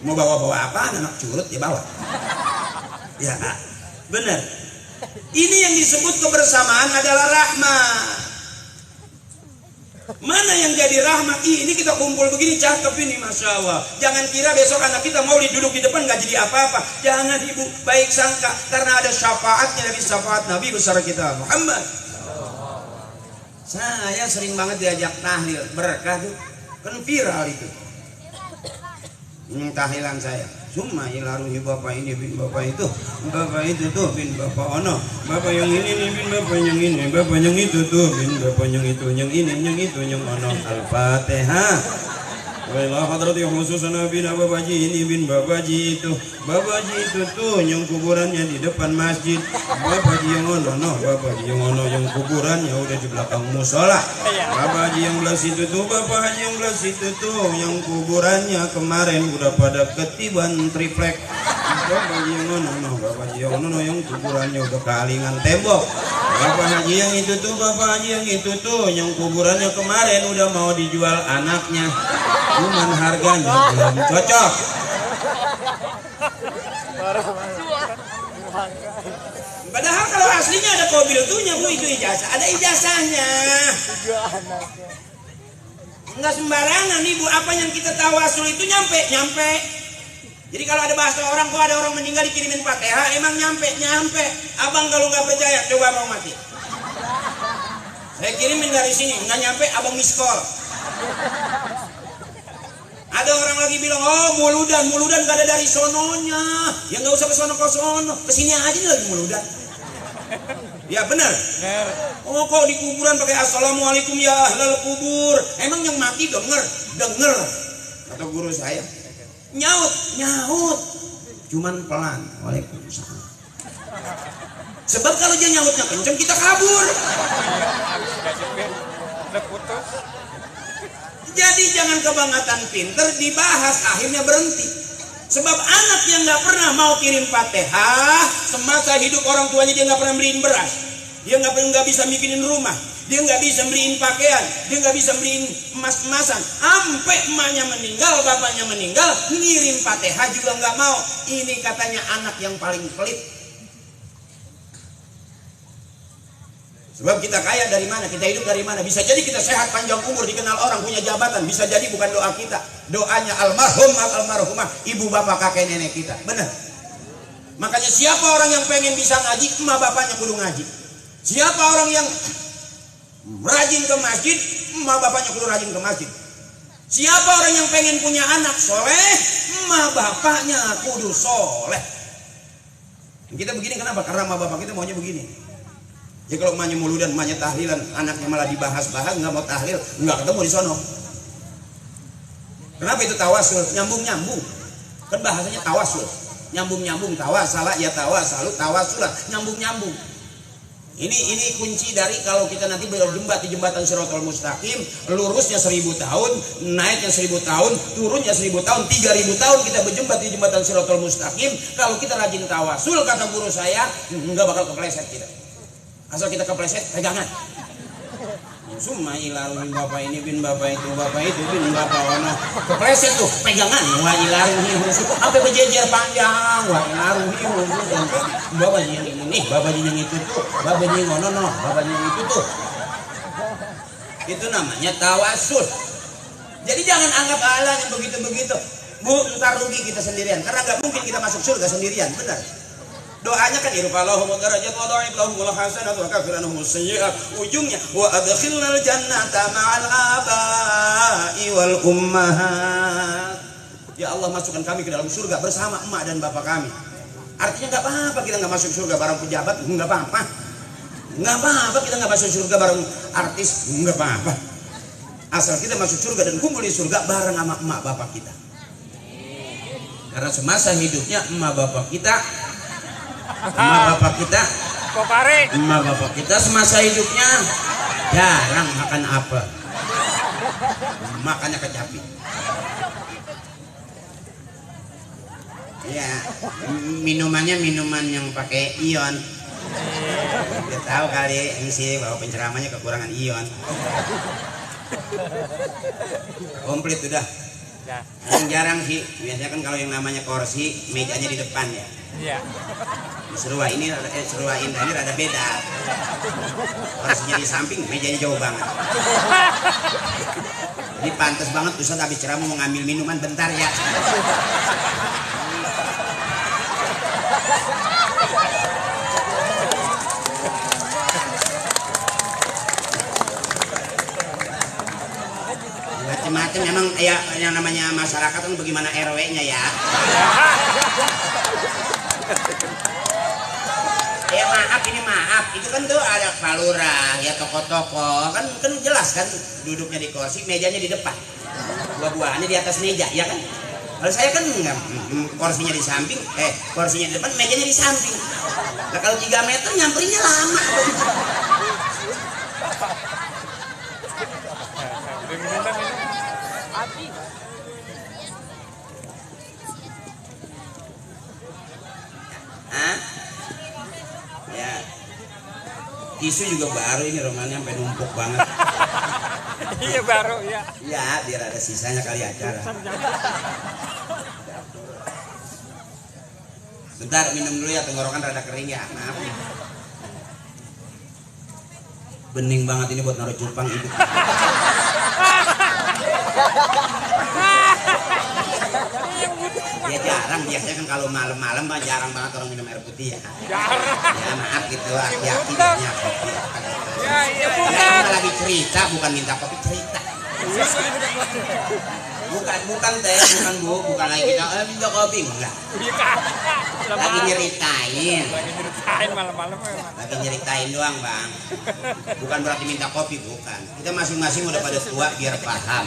Mau bawa-bawa apa? Anak curut dia bawa. Ya, benar. Ini yang disebut kebersamaan adalah rahmat. Mana yang jadi rahmat? Ini kita kumpul begini cakep ini, Masya Allah. Jangan kira besok anak kita mau duduk di depan gak jadi apa-apa. Jangan ibu, baik sangka. Karena ada syafaatnya dari syafaat Nabi besar kita Muhammad. Saya sering banget diajak tahlil, berkah tuh. Kan viral itu. Ini tahlilan saya. Cuma ilaruhi bapak ini bin bapak itu tuh bin bapak ono, bapak yang ini nih bin bapak yang ini, bapak yang itu tuh bin bapak yang itu, yang ini yang itu yang ono. Al-Fatihah. Wailah hadrati khusus Nabi Bapak Haji ini bin Bapak Haji itu, Bapak Haji itu tuh yang kuburannya di depan masjid. Bapak Haji yang ono, no, Bapak Haji yang ono yang kuburannya udah di belakang musola. Bapak Haji yang belah situ tuh, Bapak Haji yang belah situ tuh yang kuburannya kemarin udah pada ketiban triplek. Bapak Haji yang ono, no, Bapak Haji yang ono yang kuburannya udah kalingan tembok. Bapak Haji yang itu tuh, Bapak Haji yang itu tuh yang kuburannya kemarin udah mau dijual anaknya. Cuman harganya belum cocok. Padahal kalau aslinya ada kobil tuhnya, Bu, itu ijazah, ada ijazahnya. Enggak sembarangan nih, Bu, apa yang kita tawasul itu nyampe. Jadi kalau ada bahasa orang, kok ada orang meninggal dikirimin Fatihah, emang nyampe. Abang kalau nggak percaya, coba mau mati. Saya kirimin dari sini, nggak nyampe, abang miskol. Ada orang lagi bilang, oh muludan gak ada dari sononya. Ya nggak usah ke sono, kesini aja nih lagi muludan. Ya benar. Oh kok di kuburan pakai assalamualaikum ya ahlal kubur. Emang yang mati denger. Kata guru saya, nyaut. Cuman pelan. Waalaikumsalam. Sebab kalau dia nyautnya kenceng kita kabur. Jadi jangan kebangatan pinter dibahas akhirnya berhenti. Sebab anak yang nggak pernah mau kirim Fatihah semasa hidup orang tuanya dia nggak pernah beliin beras, dia nggak bisa bikinin rumah, dia nggak bisa beliin pakaian, dia nggak bisa beliin emas-emasan. Sampai emaknya meninggal, bapaknya meninggal, ngirim Fatihah juga nggak mau. Ini katanya anak yang paling pelit. Sebab kita kaya dari mana, kita hidup dari mana. Bisa jadi kita sehat, panjang umur, dikenal orang, punya jabatan. Bisa jadi bukan doa kita, doanya almarhumah ibu bapak kakek nenek kita. Benar. Makanya siapa orang yang pengen bisa ngaji, emak bapaknya kudu ngaji. Siapa orang yang rajin ke masjid, emak bapaknya kudu rajin ke masjid. Siapa orang yang pengen punya anak soleh, emak bapaknya kudu soleh. Kita begini kenapa? Karena emak bapak kita maunya begini. Ya kalau emaknya muludan, emaknya tahlilan, anaknya malah dibahas-bahas, nggak mau tahlil, nggak ketemu di sono. Kenapa itu tawasul? Nyambung-nyambung. Kan bahasanya tawasul. Nyambung-nyambung, tawasala ya tawasalu, tawasulah, nyambung-nyambung. Ini kunci dari kalau kita nanti berjembat di jembatan Shiratal Mustaqim, lurusnya 1000 tahun, naiknya 1000 tahun, turunnya 1000 tahun, 3000 tahun kita berjembat di jembatan Shiratal Mustaqim. Kalau kita rajin tawasul, kata guru saya, nggak bakal kepleset kita. Asal kita kepleset, pegangan. Summa ilaruhin bapak ini bin bapak itu bin bapak ono kepleset tuh pegangan wa ilaruhi sampai berjejer panjang wa ilaruhi bapak yang ini nih bapak yang itu tuh bapak yang ono no bapak yang itu tuh itu namanya tawasul. Jadi jangan anggap Allah yang begitu-begitu bu, ntar rugi kita sendirian karena nggak mungkin kita masuk surga sendirian, benar. Doanya kan irfa'allahum darajat wa dha'if lahumul hasanat wa kafiranhum sayyi'at, ujungnya wa adkhilnal jannata ma'al aba'i wal ummahat. Ya Allah, masukkan kami ke dalam surga bersama emak dan bapak kami. Artinya nggak apa-apa kita nggak masuk surga bareng pejabat, nggak apa-apa. Nggak apa-apa kita nggak masuk surga bareng artis, nggak apa-apa. Asal kita masuk surga dan kumpul di surga bareng sama emak bapak kita. Karena semasa hidupnya emak bapak kita emak bapak kita semasa hidupnya jarang makan apa, makannya kecapi. Ya, minumannya minuman yang pakai ion. Kita tahu kali sih bahwa penceramanya kekurangan ion. Komplit udah. Yang jarang sih, biasanya kan kalau yang namanya kursi, mejanya di depan ya. Iya. Serua ini rada beda. Kursinya di samping, mejanya jauh banget. Jadi pantas banget Ustaz habis ceramah mau ngambil minuman bentar ya. Macam-macam memang ya, yang namanya masyarakat kan bagaimana RW-nya ya. Ya maaf itu kan tuh ada palura ya, toko-toko kan jelas kan duduknya di kursi, mejanya di depan, buah-buahannya di atas meja ya kan. Kalau saya kan enggak, kursinya di samping, kursinya di depan, mejanya di samping. Nah kalau 3 meter nyamperinnya lama. Ya, tisu juga baru ini romannya sampai numpuk banget. Iya baru ya. Ya biar ada sisanya kali acara. Bentar minum dulu ya, tenggorokan rada kering ya, maaf. Bening banget ini buat naruh cupang itu. Ya jarang, biasanya kan kalau malam-malam mah jarang banget orang minum air putih ya. Jarang. Ya maaf gitu, hati-hati minumnya kopi. Ya Kita lagi cerita, bukan minta kopi, cerita. Bukan teh, bukan bu, bukan lagi kita minta kopi, enggak. Lagi nyeritain. Malam-malam. Lagi nyeritain doang bang. Bukan berarti minta kopi, bukan. Kita masing-masing udah pada tua biar paham.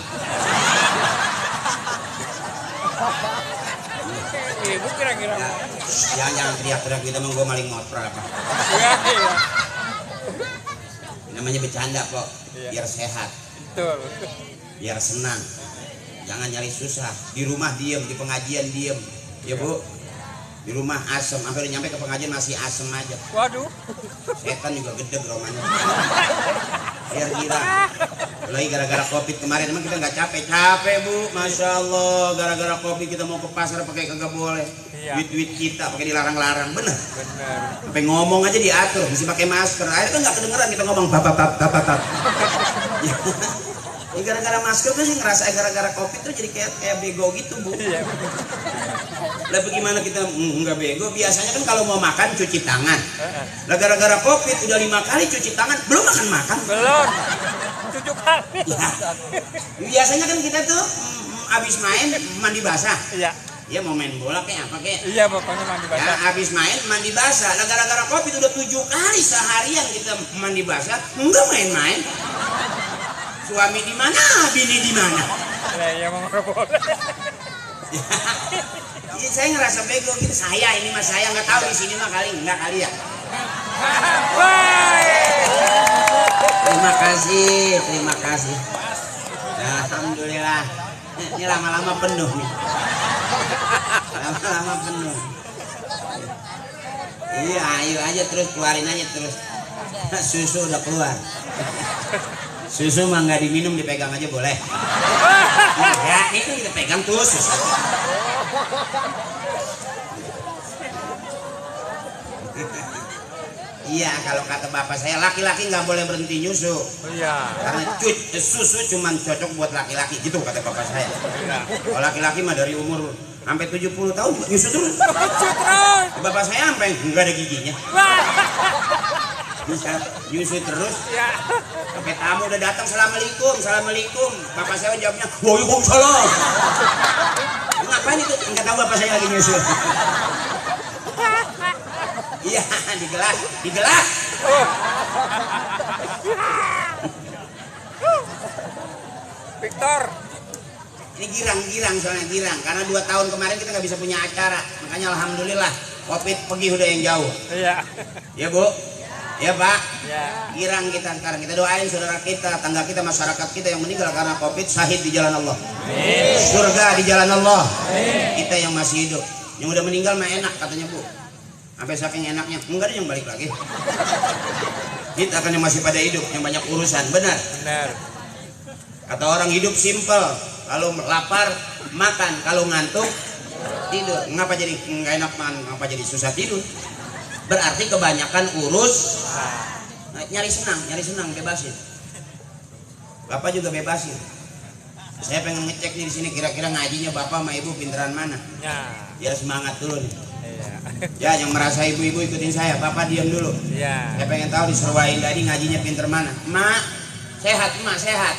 Ibu kira-kira. Jangan teriak-teriak kita mah, gue maling motor apa. Iya. Namanya bercanda kok, biar sehat, Betul. biar senang. Jangan nyari susah. Di rumah diem, di pengajian diem, ya bu. Di rumah asem, sampai nyampe ke pengajian masih asem aja. Waduh. Setan juga gede romanya. Biar gila. Lagi gara-gara covid kemarin emang kita nggak capek bu, masya Allah. Gara-gara covid kita mau ke pasar pakai kagak boleh. Duit kita pakai dilarang-larang, bener. Sampai ngomong aja diatur, mesti pakai masker. Akhirnya kan nggak kedengeran kita ngomong bapak. Ini gara-gara masker tuh sih ngerasa gara-gara covid tuh jadi kayak bego gitu bu. Lah bagaimana kita nggak bego? Biasanya kan kalau mau makan cuci tangan. Lah gara-gara covid udah 5 kali cuci tangan, belum makan. Belum. 7 kali. Ya. Biasanya kan kita tuh abis main mandi basah. Iya. Ya mau main bola kayak apa kayak. Iya pokoknya mandi basah. Ya abis main mandi basah. Nah gara-gara covid udah 7 kali seharian kita mandi basah, enggak main-main. Suami di mana, bini di mana? Lah ya mau ngerobot. Iya, saya ngerasa bego gitu. Saya ini mas saya nggak tahu di sini mah kali nggak kali ya. Terima kasih, terima kasih. Alhamdulillah. Ini lama-lama penuh nih. Lama-lama penuh. Iya, ayo aja terus keluarin aja terus. Susu udah keluar. Susu mah nggak diminum, dipegang aja boleh. Ya, ini kita pegang tuh susu. Iya, kalau kata bapak saya laki-laki nggak boleh berhenti nyusu. Iya. Karena susu cuma cocok buat laki-laki gitu kata bapak saya. Kalau laki-laki mah dari umur sampai 70 tahun nyusu terus. Bapak saya sampai nggak ada giginya. Bisa nyusu terus. Sampai tamu udah datang, assalamualaikum, assalamualaikum. Bapak saya jawabnya, waalaikumsalam. Ngapain itu? Nggak tahu bapak saya lagi nyusu. Iya, di gelas, di gelas. Victor. Ini girang soalnya girang. Karena 2 tahun kemarin kita nggak bisa punya acara. Makanya alhamdulillah COVID pergi udah yang jauh. Iya. Ya Bu, ya Pak. Iya. Girang kita sekarang. Kita doain saudara kita, tangga kita, masyarakat kita yang meninggal karena COVID syahid di jalan Allah. Surga di jalan Allah. Kita yang masih hidup. Yang udah meninggal mah enak katanya Bu. Sampai saking enaknya, enggak ada yang balik lagi. Kita kan yang masih pada hidup, yang banyak urusan, benar. Benar. Kata orang hidup simpel, kalau lapar makan, kalau ngantuk tidur. Ngapa jadi nggak enak makan, ngapa jadi susah tidur? Berarti kebanyakan urus. Nyari senang, bebasin. Bapak juga bebasin. Saya pengen ngecek nih di sini kira-kira ngajinya Bapak sama Ibu pinteran mana. Ya. Biar semangat dulu nih. Iya. Ya, yang merasa ibu-ibu ikutin saya, Bapak diam dulu. Iya. Saya pengen tahu di Surwain tadi ngajinya pinter mana. Mak, sehat, Mak, sehat.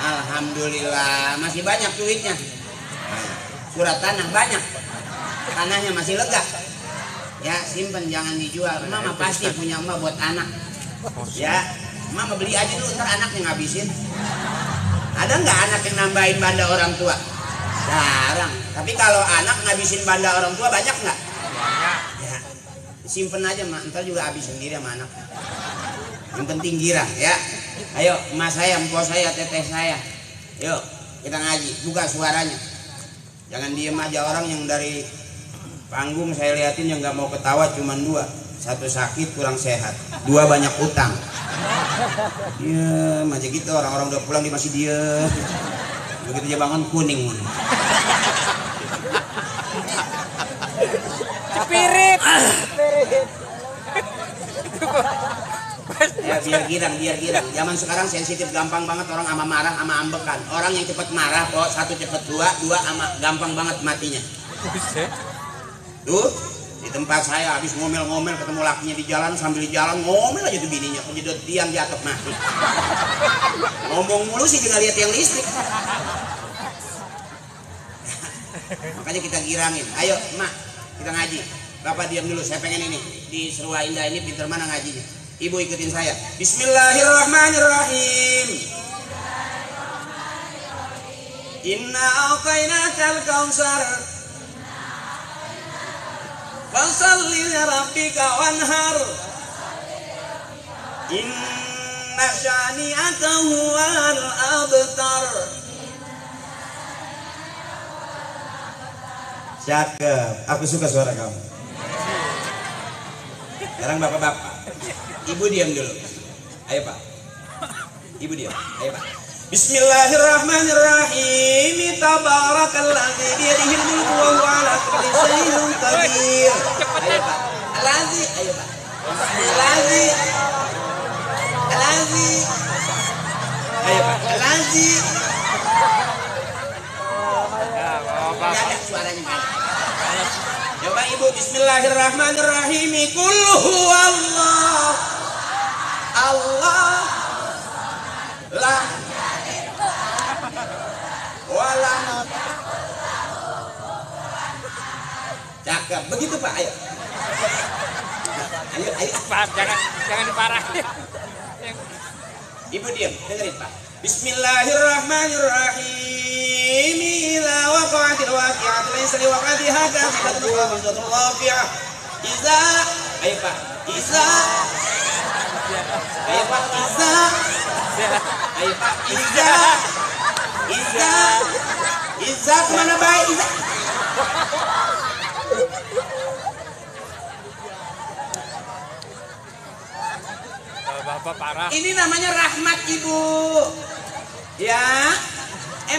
Alhamdulillah, masih banyak duitnya. Surat tanah banyak. Tanahnya masih lega. Ya, simpen jangan dijual. Mama pasti punya emak buat anak. Ya, Mama beli aja dulu, ntar anaknya ngabisin. Ada nggak anak yang nambahin banda orang tua? Jarang. Tapi kalau anak ngabisin banda orang tua banyak nggak? Ya, simpen aja Mak, ntar juga habis sendiri sama anak. Yang penting girang ya. Ayo emas saya, empok saya, teteh saya. Yuk kita ngaji, buka suaranya. Jangan diem aja. Orang yang dari panggung saya liatin yang nggak mau ketawa cuma 2. 1 sakit kurang sehat, 2 banyak utang. Diem aja gitu, orang-orang udah pulang dia masih diem. Begitu dia bangun kuning. Spirit. Ya biar girang. Zaman sekarang sensitif, gampang banget orang ama marah ama ambekan. Orang yang cepat marah kok 1 cepat 2 ama gampang banget matinya. Tuh di tempat saya habis ngomel-ngomel ketemu lakinya di jalan, sambil jalan ngomel aja tuh bininya, kejedot tiang jatuh mati. Ngomong mulu sih juga lihat yang listrik. Makanya kita girangin. Ayo Mak, kita ngaji. Bapak diam dulu, saya pengen ini. Di Serua Indah ini pinter mana ngajinya. Ibu ikutin saya. Bismillahirrahmanirrahim. Inna a'tainakal kautsar. Fasalli li rabbika wanhar. Inna syani'aka huwal abtar. Cakep, aku suka suara kamu. Sekarang bapak-bapak, ibu diam dulu. Ayo Pak, ibu diam. Ayo Pak. Bismillahirrahmanirrahim. Tabarakalladzi biyadihil mulku wa huwa ala kulli syai'in qadir. Ayo Pak. Alazi, ayo Pak. Alazi. Ayo Pak. Alazi. Enggak ada suaranya kan. Coba Ibu Bismillahirrahmanirrahim. Qul huwallah. Allah. La wala. Cakep, begitu Pak, ayo. Ayo. Pak, jangan diparahin. Ibu diam, dengerin Pak. Bismillahirrahmanirrahim. Idza waqa'atil waqi'atu laysa liwaqa'atiha kadhibatun khafidatun rafi'ah. Idza, ayo Pak. Idza, ayo Pak. Idza, ayo Pak. Idza, Idza, Idza kemana baik? Idza. Bapak parah. Ini namanya rahmat Ibu. Ya,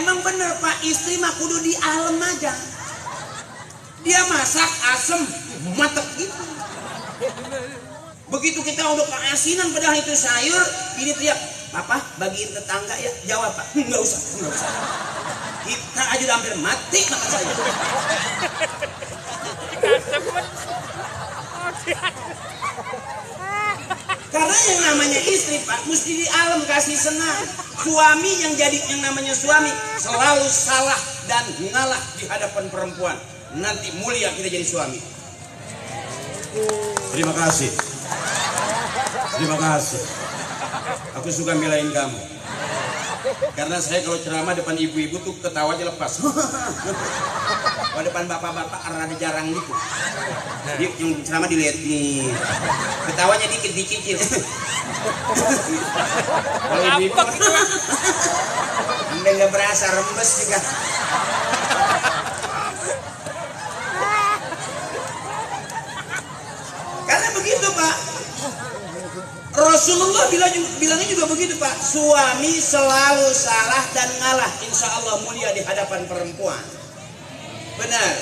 emang bener Pak, istri mah kudu di alam aja. Dia masak asem, matek gitu. Begitu kita udah keasinan padahal itu sayur, ini teriak, Papa bagiin tetangga ya. Jawab Pak, nggak usah. Kita aja udah hampir mati makan sayur. Karena yang namanya istri Pak, mesti di alam kasih senang. Suami yang jadi yang namanya suami selalu salah dan ngalah di hadapan perempuan. Nanti mulia kita jadi suami. Terima kasih. Terima kasih. Aku suka belain kamu. Karena saya kalau ceramah depan ibu-ibu tuh ketawanya lepas. Kalau depan bapak-bapak rada jarang gitu. Dia yang ceramah dilihat nih. Ketawanya dikit dicicil. Kalau ibu-ibu Anda nggak berasa rembes juga. Karena begitu Pak. Rasulullah bilangnya juga begitu Pak. Suami selalu salah dan ngalah. Insya Allah mulia di hadapan perempuan. Benar.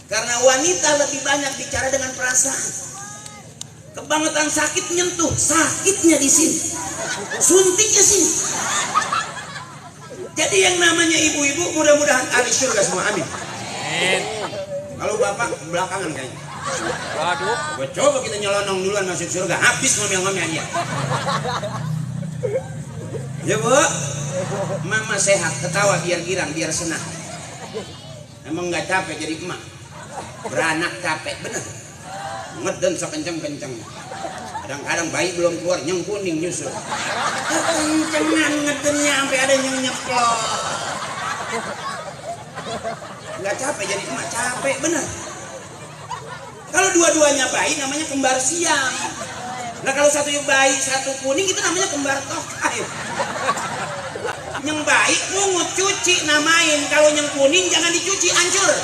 Karena wanita lebih banyak bicara dengan perasaan. Kebangetan sakit nyentuh, sakitnya di sini. Suntiknya sini. Jadi yang namanya ibu-ibu mudah-mudahan ahli surga semua, amin. Kalau bapak belakangan kayaknya. Waduh. Gue coba kita nyelonong duluan masuk surga, habis ngomel-ngomel ya. Ya Bu, mama sehat, ketawa biar girang, biar senang. Emang nggak capek jadi emak, beranak capek, bener. Ngeden sekenceng-kenceng. Kadang-kadang bayi belum keluar, nyeng kuning nyusul. Kencengan ngedennya sampai ada yang nyeplok. Nggak capek jadi emak, capek, bener. Kalau dua-duanya bayi namanya kembar siam. Nah kalau satu bayi satu kuning itu namanya kembar tokai. Yang bayi pungut cuci namain. Kalau yang kuning jangan dicuci, hancur.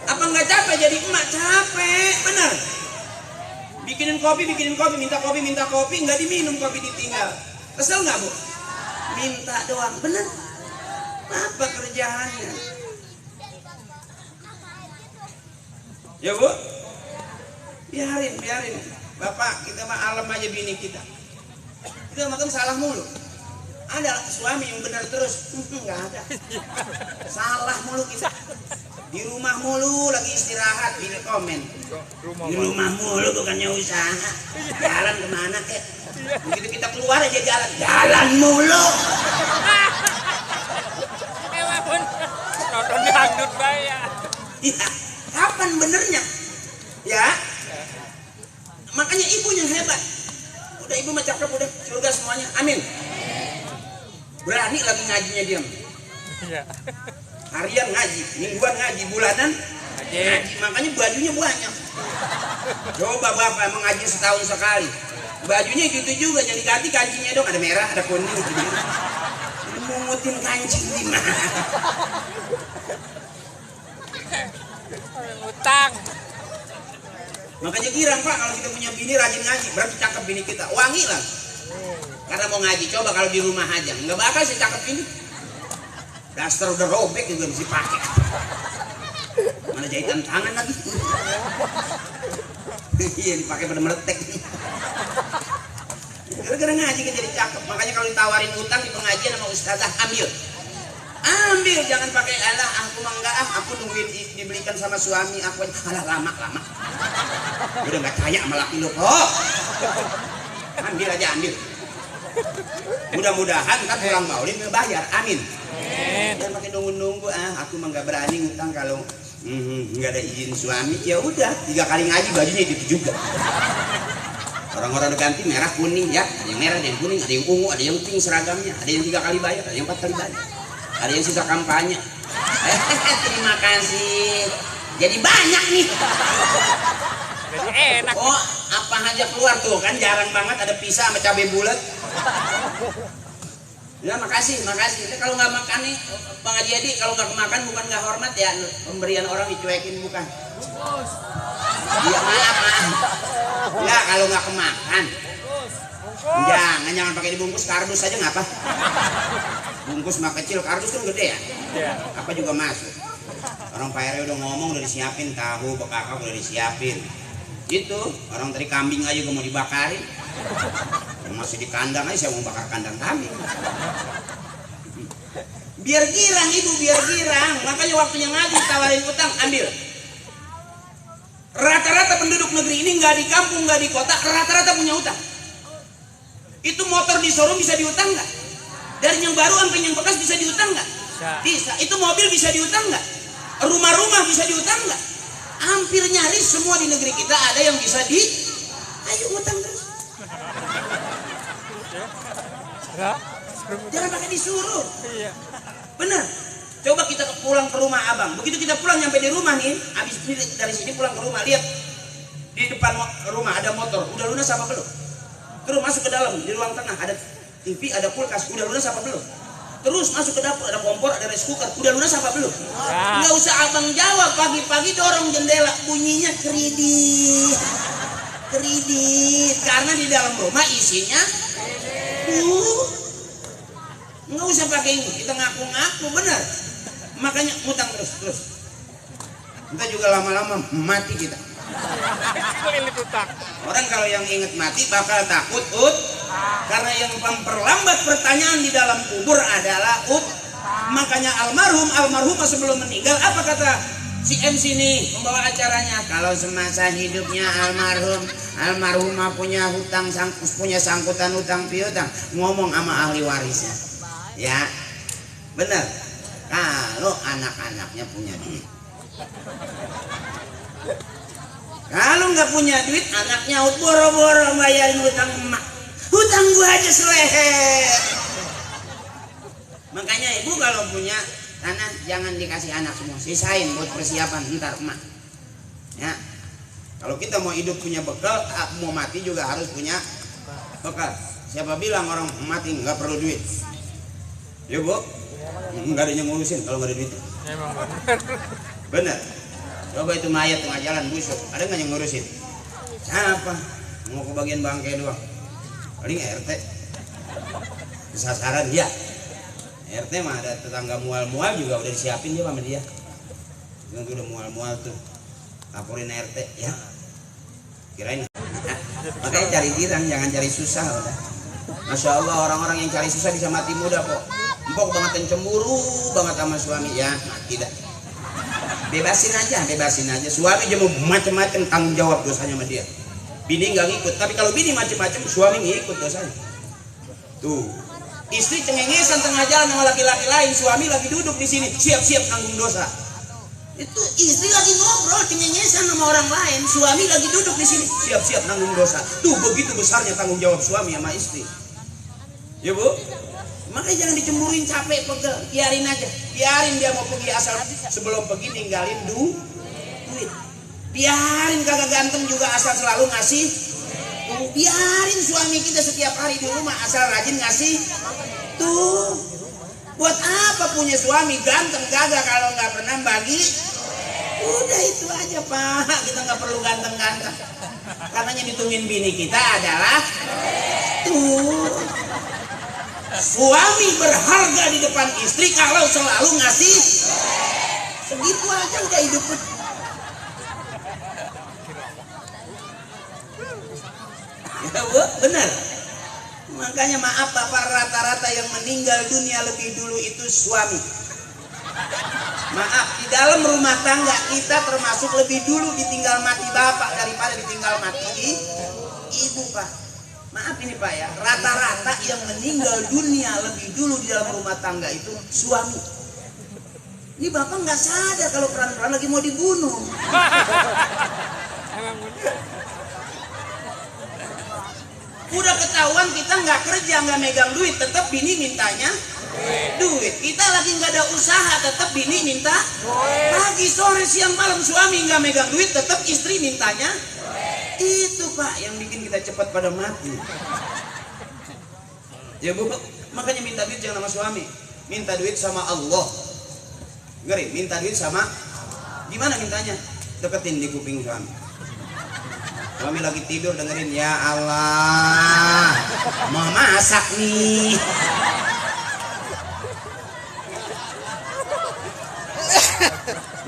Apa nggak capek jadi emak? Capek, bener. Bikinin kopi, minta kopi, nggak diminum, kopi ditinggal. Kesel nggak Bu? Minta doang, bener. Apa kerjaannya? Ya Bu, biarin. Bapak, kita mah alam aja bini kita. Kita makan salah mulu. Ada suami yang benar terus, nggak ada. Salah mulu kita. Di rumah mulu lagi istirahat, di komen. Di rumah mulu bukannya usaha. Jalan kemana kek? Begitu kita keluar aja jalan mulu. Nonton dangdut bayar. Ya, kapan benernya? Ya. Makanya ibu yang hebat. Udah ibu mah cakep, udah surga semuanya. Amin. Berani lagi ngajinya diam. Iya. Harian ngaji, mingguan ngaji, bulanan ngaji. Makanya bajunya banyak. Coba bapak emang ngaji setahun sekali. Bajunya gitu juga, yang diganti kancingnya dong, ada merah, ada kuning. Mungutin kancing di mana? Utang. Makanya girang Pak kalau kita punya bini rajin ngaji, berarti cakep bini kita, wangi lah. Karena mau ngaji, coba kalau di rumah aja, nggak bakal sih cakep bini. Daster udah robek juga mesti pakai. Mana jahitan tangan lagi? Iya dipakai pada meletek. Gara-gara ngaji kan jadi cakep. Makanya kalau ditawarin utang di pengajian sama ustazah, ambil, jangan pakai alah aku mah enggak, aku nungguin dibelikan sama suami aku. Alah lama. Udah nggak kaya sama laki lu kok. Ambil aja. Mudah-mudahan kan pulang maulid ngebayar, amin. Jangan pakai nunggu-nunggu, aku mah nggak berani utang kalau Nggak ada izin suami, ya udah 3 kali ngaji bajunya itu juga. Orang-orang udah ganti merah kuning ya, ada yang merah, ada yang kuning, ada yang ungu, ada yang pink seragamnya, ada yang 3 kali bayar, ada yang 4 kali bayar, ada yang sisa kampanye. Terima kasih. Jadi banyak nih. Jadi enak. Oh, apa aja keluar tuh kan jarang banget ada pisah sama cabai bulat. Ya makasih. Ini kalau nggak makan nih, Bang Haji Edi, kalau nggak kemakan bukan nggak hormat ya, pemberian orang dicuekin bukan. Iya maaf. Ya kalau nggak kemakan, jangan pakai dibungkus, kardus aja ngapa? Bungkus mah kecil, kardus kan gede ya. Iya. Apa juga masuk. Orang Pak RW udah ngomong, udah disiapin tahu bekakak, udah disiapin. Gitu, orang tadi kambing aja gue mau dibakarin. Masih di kandang aja, saya mau bakar kandang kambing. Biar girang ibu, biar girang. Makanya waktunya ngaji tawarin utang, ambil. Rata-rata penduduk negeri ini nggak di kampung, nggak di kota, rata-rata punya utang. Itu motor di showroom bisa diutang nggak? Dari yang baru sampai yang bekas bisa diutang nggak? Bisa. Itu mobil bisa diutang nggak? Rumah-rumah bisa diutang nggak? Hampir nyaris semua di negeri kita ada yang bisa di. Ayo utang terus. Ya. Jangan pakai disuruh. Iya. Bener. Coba kita pulang ke rumah abang. Begitu kita pulang nyampe di rumah nih, habis dari sini pulang ke rumah, lihat di depan rumah ada motor. Udah lunas apa belum? Terus masuk ke dalam, di ruang tengah ada TV, ada kulkas. Udah lunas apa belum? Terus masuk ke dapur, ada kompor, ada rice cooker. Udah lunas apa belum? Ya. Nggak usah abang jawab, pagi-pagi dorong jendela, bunyinya kredit. Karena di dalam rumah isinya nggak usah pakai ini, kita ngaku-ngaku, benar. Makanya ngutang terus. Kita juga lama-lama mati kita. Kelilit utang. Orang kalau yang ingat mati bakal takut karena yang memperlambat pertanyaan di dalam kubur adalah Makanya almarhum sebelum meninggal apa kata si MC ini membawa acaranya? Kalau semasa hidupnya almarhumah punya sangkutan hutang piutang, ngomong sama ahli warisnya. Ya, benar. Kalau anak-anaknya punya duit. Kalau nggak punya duit, anaknya boro-boro bayarin hutang emak. Hutang gua aja seleher. Makanya ibu kalau punya tanah jangan dikasih anak semua, sisain buat persiapan ntar emak. Ya, kalau kita mau hidup punya bekal, mau mati juga harus punya bekal. Siapa bilang orang mati nggak perlu duit? Ya bu, nggak ada yang ngurusin kalau nggak ada duit. Emang benar. Bener. Coba itu mayat tengah jalan busuk, ada nggak yang ngurusin? Siapa? Mau ke bagian bangkai doang. Paling RT. Kesasaran dia. RT mah ada tetangga mual-mual juga udah disiapin dia sama dia. Yang tuh udah mual-mual tuh, laporin RT ya. Kirain. Makanya cari girang, jangan cari susah udah. Masya Allah orang-orang yang cari susah bisa mati muda kok. Empok banget yang cemburu banget sama suami ya, mati dah. Bebasin aja. Suami aja mau macam-macam tanggung jawab dosanya sama dia. Bini nggak ngikut, tapi kalau bini macam-macam suami ngikut dosanya. Tuh, istri cengengesan tengah jalan sama laki-laki lain, suami lagi duduk di sini siap-siap tanggung dosa. Itu istri lagi ngobrol cengengesan sama orang lain, suami lagi duduk di sini siap-siap tanggung dosa. Tuh begitu besarnya tanggung jawab suami sama istri. Ya bu, makanya jangan dicemburuin capek pegel, biarin aja, biarin dia mau pergi asal sebelum pergi ninggalin duit. Biarin kagak ganteng juga asal selalu ngasih. Biarin suami kita setiap hari di rumah asal rajin ngasih. Tuh, buat apa punya suami ganteng kagak kalau nggak pernah bagi? Udah itu aja pak, kita nggak perlu ganteng-ganteng. Karena yang ditungguin bini kita adalah tuh. Suami berharga di depan istri kalau selalu ngasih. Segitu aja udah hidup. Ya bu, benar. Makanya maaf bapak, rata-rata yang meninggal dunia lebih dulu itu suami. Maaf, di dalam rumah tangga kita termasuk lebih dulu ditinggal mati bapak daripada ditinggal mati ibu pak. Maaf ini pak ya, rata-rata yang meninggal dunia lebih dulu di dalam rumah tangga itu suami. Ini bapak nggak sadar kalau peran-peran lagi mau dibunuh. Emang bener. Udah ketahuan kita nggak kerja, nggak megang duit, tetap bini mintanya duit. Kita lagi nggak ada usaha, tetap bini minta. Pagi, sore, siang, malam suami nggak megang duit, tetap istri mintanya. Itu Pak yang bikin kita cepat pada mati. Ya Bu, makanya minta duit jangan sama suami, minta duit sama Allah. Ngeri, minta duit sama, gimana mintanya? Deketin di kuping suami. Suami lagi tidur dengerin, ya Allah, mau masak nih.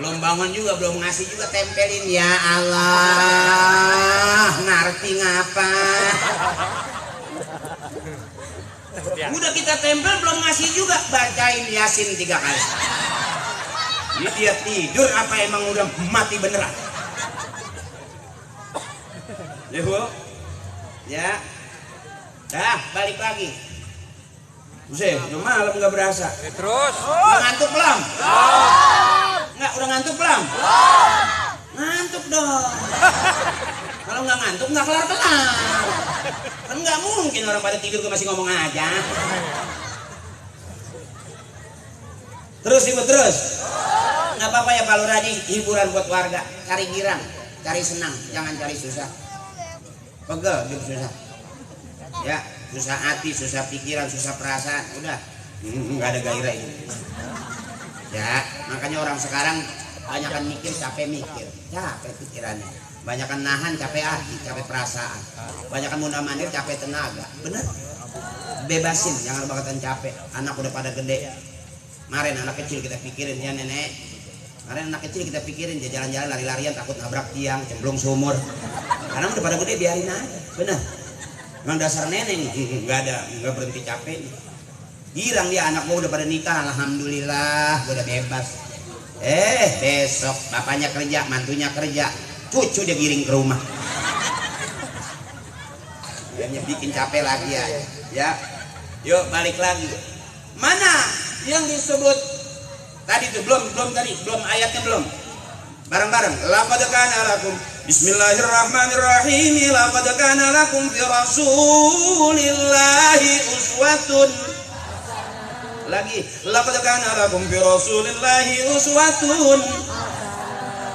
Belum bangun juga, belum ngasih juga, tempelin, ya Allah, ngerti ngapa? Udah kita tempel belum ngasih juga, bacain Yasin 3 kali. Ini dia tidur apa emang udah mati beneran? Ya Bu, ya, dah balik lagi. Buset, udah malam nggak berasa. Terus. Udah ngantuk belum? Nggak, udah ngantuk belum? Ngantuk dong. Kalau nggak ngantuk nggak kelar-kelar. Kan nggak mungkin orang pada tidur masih ngomong aja. Terus Ibu terus. Nggak apa-apa ya Pak Lurah, nih hiburan buat warga. Cari girang, cari senang, jangan cari susah. Pegel hidup susah. Ya, susah hati, susah pikiran, susah perasaan, udah nggak ada gairah ini. Ya, makanya orang sekarang banyakan mikir, capek mikir, capek pikirannya. Banyakan nahan, capek hati, capek perasaan. Banyakan mundar-mandir, capek tenaga. Bener? Bebasin, jangan bangetan capek. Anak udah pada gede. Kemarin anak kecil kita pikirin, ya nenek. Kemarin anak kecil kita pikirin, dia jalan-jalan lari-larian takut nabrak tiang, cemplung sumur. Karena udah pada gede, biarin aja. Bener? Memang dasar nenek nih, nggak berhenti capek. Girang dia, anak gua udah pada nikah, alhamdulillah, gua udah bebas. Besok bapaknya kerja, mantunya kerja, cucu dia giring ke rumah. Dia bikin capek lagi ya. Ya, yuk balik lagi. Mana yang disebut tadi tuh? Belum ayatnya belum. Bareng-bareng. Laqad kana lakum, bismillahirrahmanirrahim, laqad kana lakum fi rasulillahi uswatun. Lagi, laqad kana lakum fi rasulillahi uswatun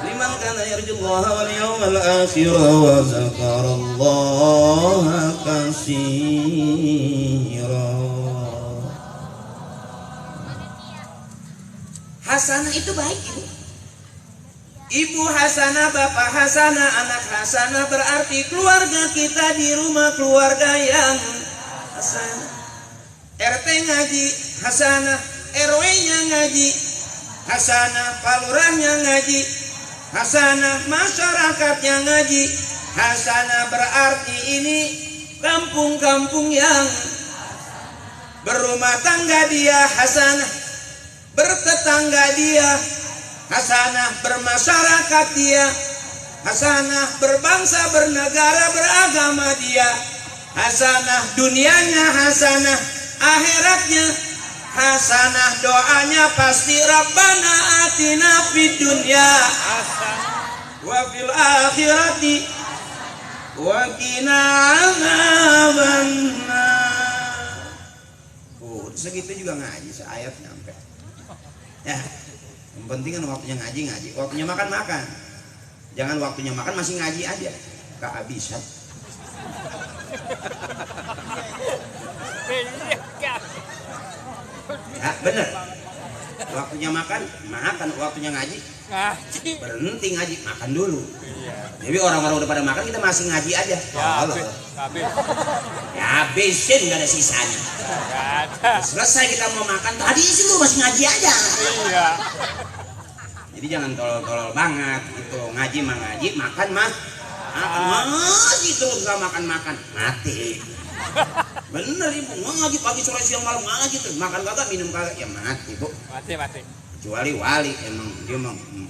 liman kana yarjullaha wal yawmal akhir wa zakarallaha katsira. Hasanah itu baik, Ibu. Ibu hasanah, bapak hasanah, anak hasanah, berarti keluarga kita di rumah keluarga yang hasanah. RT ngaji, hasanah. RW-nya ngaji, hasanah. Palurahnya ngaji, hasanah. Masyarakatnya ngaji, hasanah. Berarti ini kampung-kampung yang berumah tangga dia hasanah, bertetangga dia hasanah, bermasyarakat dia hasanah, berbangsa, bernegara, beragama dia hasanah, dunianya hasanah, akhiratnya hasanah. Doanya pasti Rabbana atina fid dunya wa fil akhirati wa qina adzabannar. Segitu juga ngaji seayat nyampe. Ya, yang penting kan waktunya ngaji. Waktunya makan. Jangan waktunya makan masih ngaji aja, kehabisan. Ya, bener. Waktunya makan, waktunya ngaji, berhenti ngaji, makan dulu. Jadi orang-orang udah pada makan, kita masih ngaji aja. Ya, habisin, nggak ada sisanya. Selesai kita mau makan, tadi sih lu masih ngaji aja. Iya. Jadi jangan tolol-tolol banget gitu. Ngaji mah ngaji, makan mah ngaji terus, gak makan mati. Bener Ibu, ngaji pagi sore siang malam ngaji terus, makan kagak, minum kagak, ya mati Bu. Mati. Kecuali wali, emang dia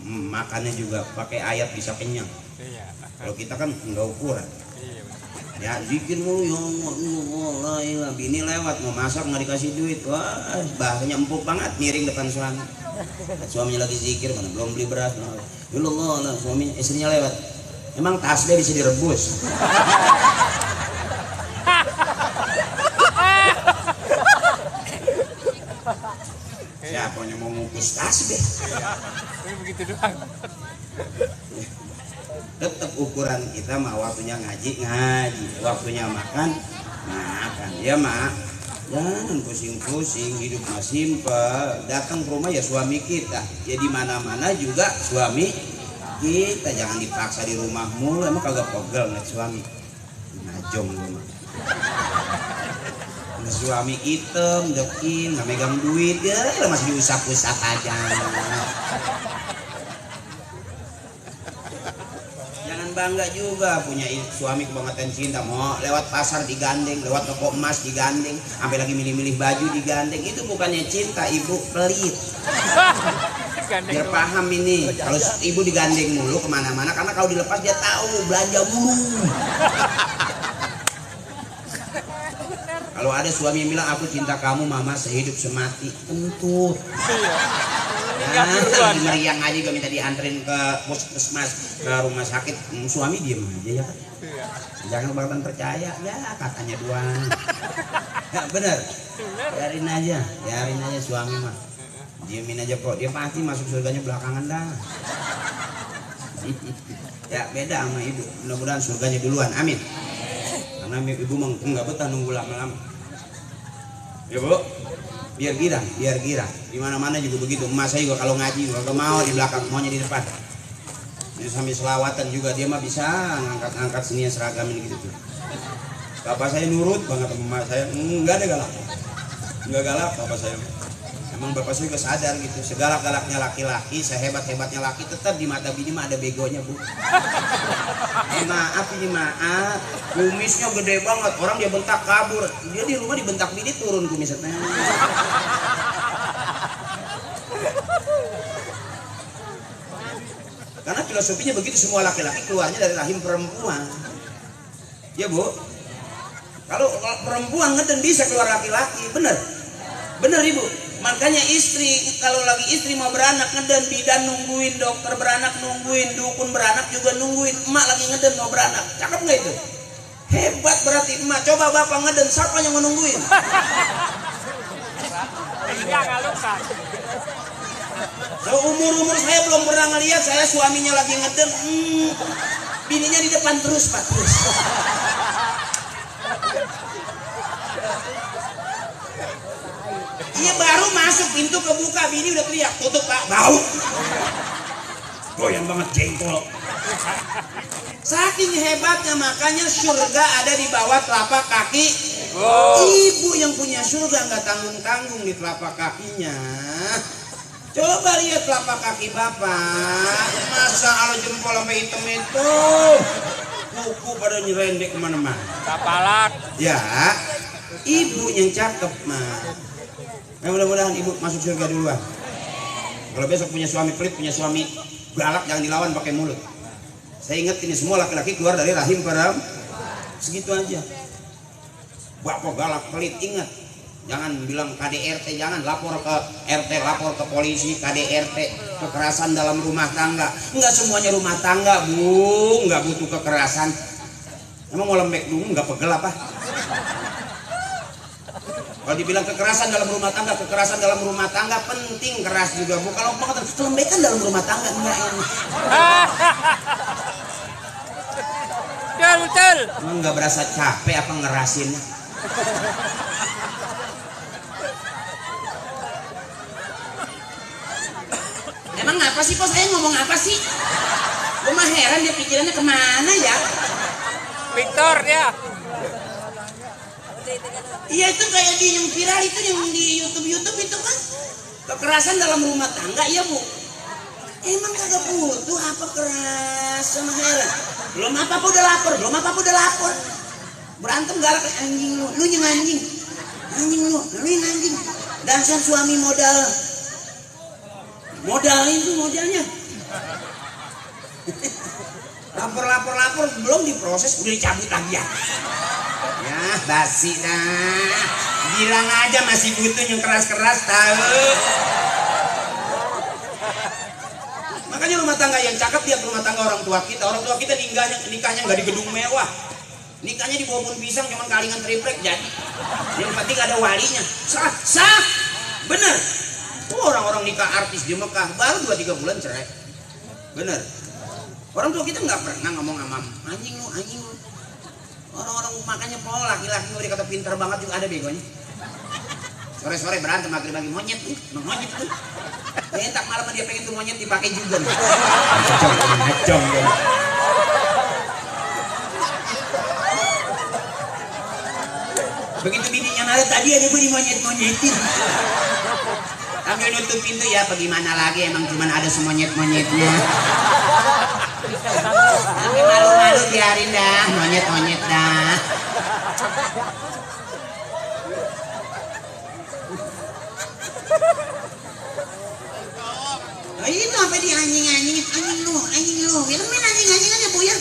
makannya juga pakai ayat bisa kenyang. Iya. Kalau kita kan nggak ukuran. Iya. Ya zikir mulu, ya Allah, bini lewat mau masak nggak dikasih duit, wah bahasanya empuk banget, miring depan suami. Suaminya lagi zikir, mana belum beli beras. Ya Allah, nah, suaminya istrinya lewat. Emang tasbih bisa direbus? Siapa yang mau ngukus tasbih? Ini begitu doang. Tetap ukuran kita mah waktunya ngaji, waktunya makan. Ya mak, jangan pusing-pusing, hidup mah simpel. Datang ke rumah ya suami kita, ya di mana-mana juga suami kita. Jangan dipaksa di rumah mulu, emang kagak pegel ngeliat suami. Najong rumah. Suami hitam, dekin, nggak megang duit, ya masih diusap-usap aja. Jangan bangga juga punya suami kebangetan cinta, mau lewat pasar digandeng, lewat toko emas digandeng, sampai lagi milih-milih baju digandeng. Itu bukannya cinta, ibu pelit. Biar paham ini, kalau ibu digandeng mulu kemana-mana, karena kalau dilepas dia tahu belanja mulu. Kalau ada suami yang bilang aku cinta kamu mama sehidup semati, kentut. Nah, meriang aja juga minta dianterin ke puskesmas, ke rumah sakit, suami diem aja ya kan. Jangan kebangetan percaya, ya katanya doang. Ya bener, biarin aja suami mah. Diemin aja kok, dia pasti masuk surganya belakangan dah. Ya beda sama ibu, mudah-mudahan surganya duluan, amin. Karena ibu mah nggak betah nunggu lama-lama. Ya bu, biar girang. Di mana-mana juga begitu. Emak saya juga kalau ngaji nggak mau di belakang, maunya di depan. Jadi sambil selawatan juga dia mah bisa ngangkat seni seragam ini gitu tuh. Bapak saya nurut banget sama emak saya, nggak ada galak, nggak galak bapak saya. Emang bapak saya juga sadar gitu, segalak-galaknya laki-laki, sehebat-hebatnya laki, tetap di mata bini mah ada begonya bu. Maaf ini maaf, kumisnya gede banget, orang dia bentak kabur, dia di rumah dibentak bini turun kumisnya. Karena filosofinya begitu, semua laki-laki keluarnya dari rahim perempuan. Ya bu, kalau perempuan ngeden bisa keluar laki-laki, bener ibu. Makanya istri, kalau lagi istri mau beranak ngeden, bidan nungguin, dokter beranak nungguin, dukun beranak juga nungguin. Emak lagi ngeden mau beranak, cakep nggak itu? Hebat berarti emak. Coba bapak ngeden, siapa yang mau nungguin? Iya nggak luka. Umur saya belum pernah ngeliat saya suaminya lagi ngeden, bininya di depan terus pak terus. Iya baru masuk pintu kebuka, bini udah teriak tutup pak, bau. Goyang banget jengkol. Saking hebatnya, makanya surga ada di bawah telapak kaki. Ibu yang punya surga nggak tanggung-tanggung di telapak kakinya. Coba lihat telapak kaki bapak, masa ala jempol sampai hitam itu, kuku pada nyerendek kemana-mana. Kapalak. Ya, ibu yang cakep mah. Nah, mudah-mudahan ibu masuk surga duluan. Kalau besok punya suami pelit, punya suami galak, jangan dilawan pakai mulut. Saya ingat ini semua laki-laki keluar dari rahim perempuan. Segitu aja. Bapak galak pelit, ingat. Jangan bilang KDRT, jangan lapor ke RT, lapor ke polisi, KDRT, kekerasan dalam rumah tangga. Enggak semuanya rumah tangga, bu, enggak butuh kekerasan. Emang mau lembek dulu, enggak pegel apa? Kalau dibilang kekerasan dalam rumah tangga penting, keras juga bu. Kalau mengatakan kelembekan dalam rumah tangga enggak ini. Betul. Emang enggak berasa capek apa ngerasinnya? Emang apa sih kok saya ngomong apa sih? Gue mah heran dia pikirannya kemana ya? Victor ya. Iya itu kayak di yang viral itu yang di YouTube itu kan kekerasan dalam rumah tangga ya bu. Emang kagak butuh apa keras sama heran. Belum apa-apa udah lapor. Berantem galak anjing lu yang anjing lu yang anjing. Dasar suami modal itu modalnya. lapor belum diproses udah dicabut lagi ya. Ya basi dah. Bilang aja masih butuh yang keras-keras tahu. Makanya rumah tangga yang cakep lihat rumah tangga orang tua kita. Orang tua kita nikahnya nggak di gedung mewah, nikahnya di pohon pisang, cuman kalingan triplek jadi. Yang penting ada walinya. Sah, bener. Orang-orang nikah artis di Mekah baru 2-3 bulan cerai, bener. Orang tua kita nggak pernah ngomong sama anjing lu. Orang-orang makanya laki-laki udah kata pintar banget juga ada begonya. Sore-sore berantem maghrib-maghrib monyet tuh. Entak malam dia pengen tuh monyet dipakai juga. Ngejong. Begitu bininya narik tadi ada gue dimonyet-monyetin. Ambil nutup pintu ya, bagaimana lagi emang cuman ada semonyet-monyetnya. Tapi malu-malu biarin dah, monyet-monyet dah. Oh, itu apa di anjing-anjingin? Anjing lu. Itu main anjing-anjingan ya, Bu ya.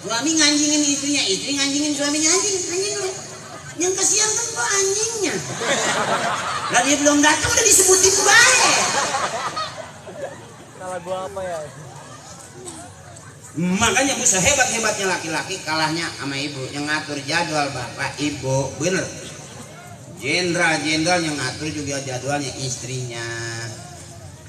Suami nganjingin istrinya, istri nganjingin suaminya, anjing lu. Yang kasihan kan kok anjingnya. Lah dia belum datang udah disebutin baik. Salah gua apa ya? Makanya Bu, sehebat-hebatnya laki-laki kalahnya sama ibu yang ngatur jadwal bapak ibu, bener. Jenderal yang ngatur juga jadwalnya istrinya.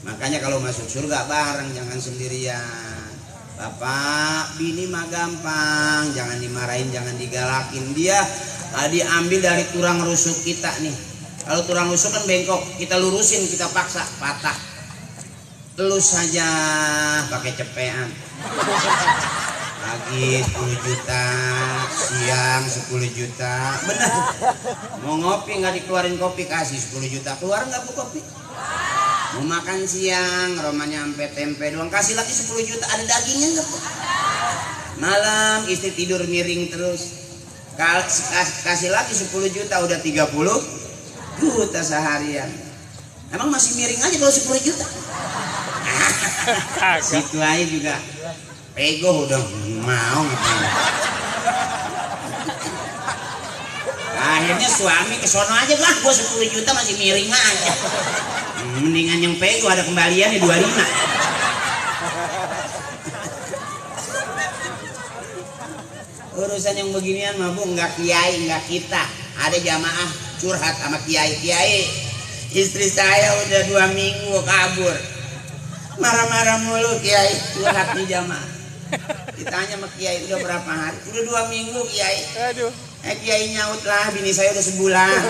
Makanya kalau masuk surga bareng, jangan sendirian. Bapak, bini mah gampang, jangan dimarahin, jangan digalakin. Dia diambil dari tulang rusuk kita nih. Kalau tulang rusuk kan bengkok, kita lurusin, kita paksa patah. Telus saja pakai cepean. Pagi 10 juta, siang 10 juta, bener. Mau ngopi nggak dikeluarin kopi, kasih 10 juta, keluar nggak Bu kopi? Mau makan siang, romanya sampai tempe doang, kasih lagi 10 juta, ada dagingnya nggak Bu? Malam istri tidur miring terus, kasih lagi 10 juta, udah 30 juta seharian. Emang masih miring aja kalau 10 juta? Situ aja juga pego udah mau ngapain. Akhirnya suami kesono aja lah, gua 10 juta masih miring aja. Mendingan yang pego ada kembaliannya 25. Urusan yang beginian mah Bu, enggak kiai, enggak kita. Ada jamaah curhat sama kiai, istri saya udah 2 minggu kabur. Marah-marah mulu kiai, curhat di jamaah. Ditanya sama kiai udah berapa hari? Udah 2 minggu kiai. Aduh. Kiai nyaut lah, bini saya udah sebulan.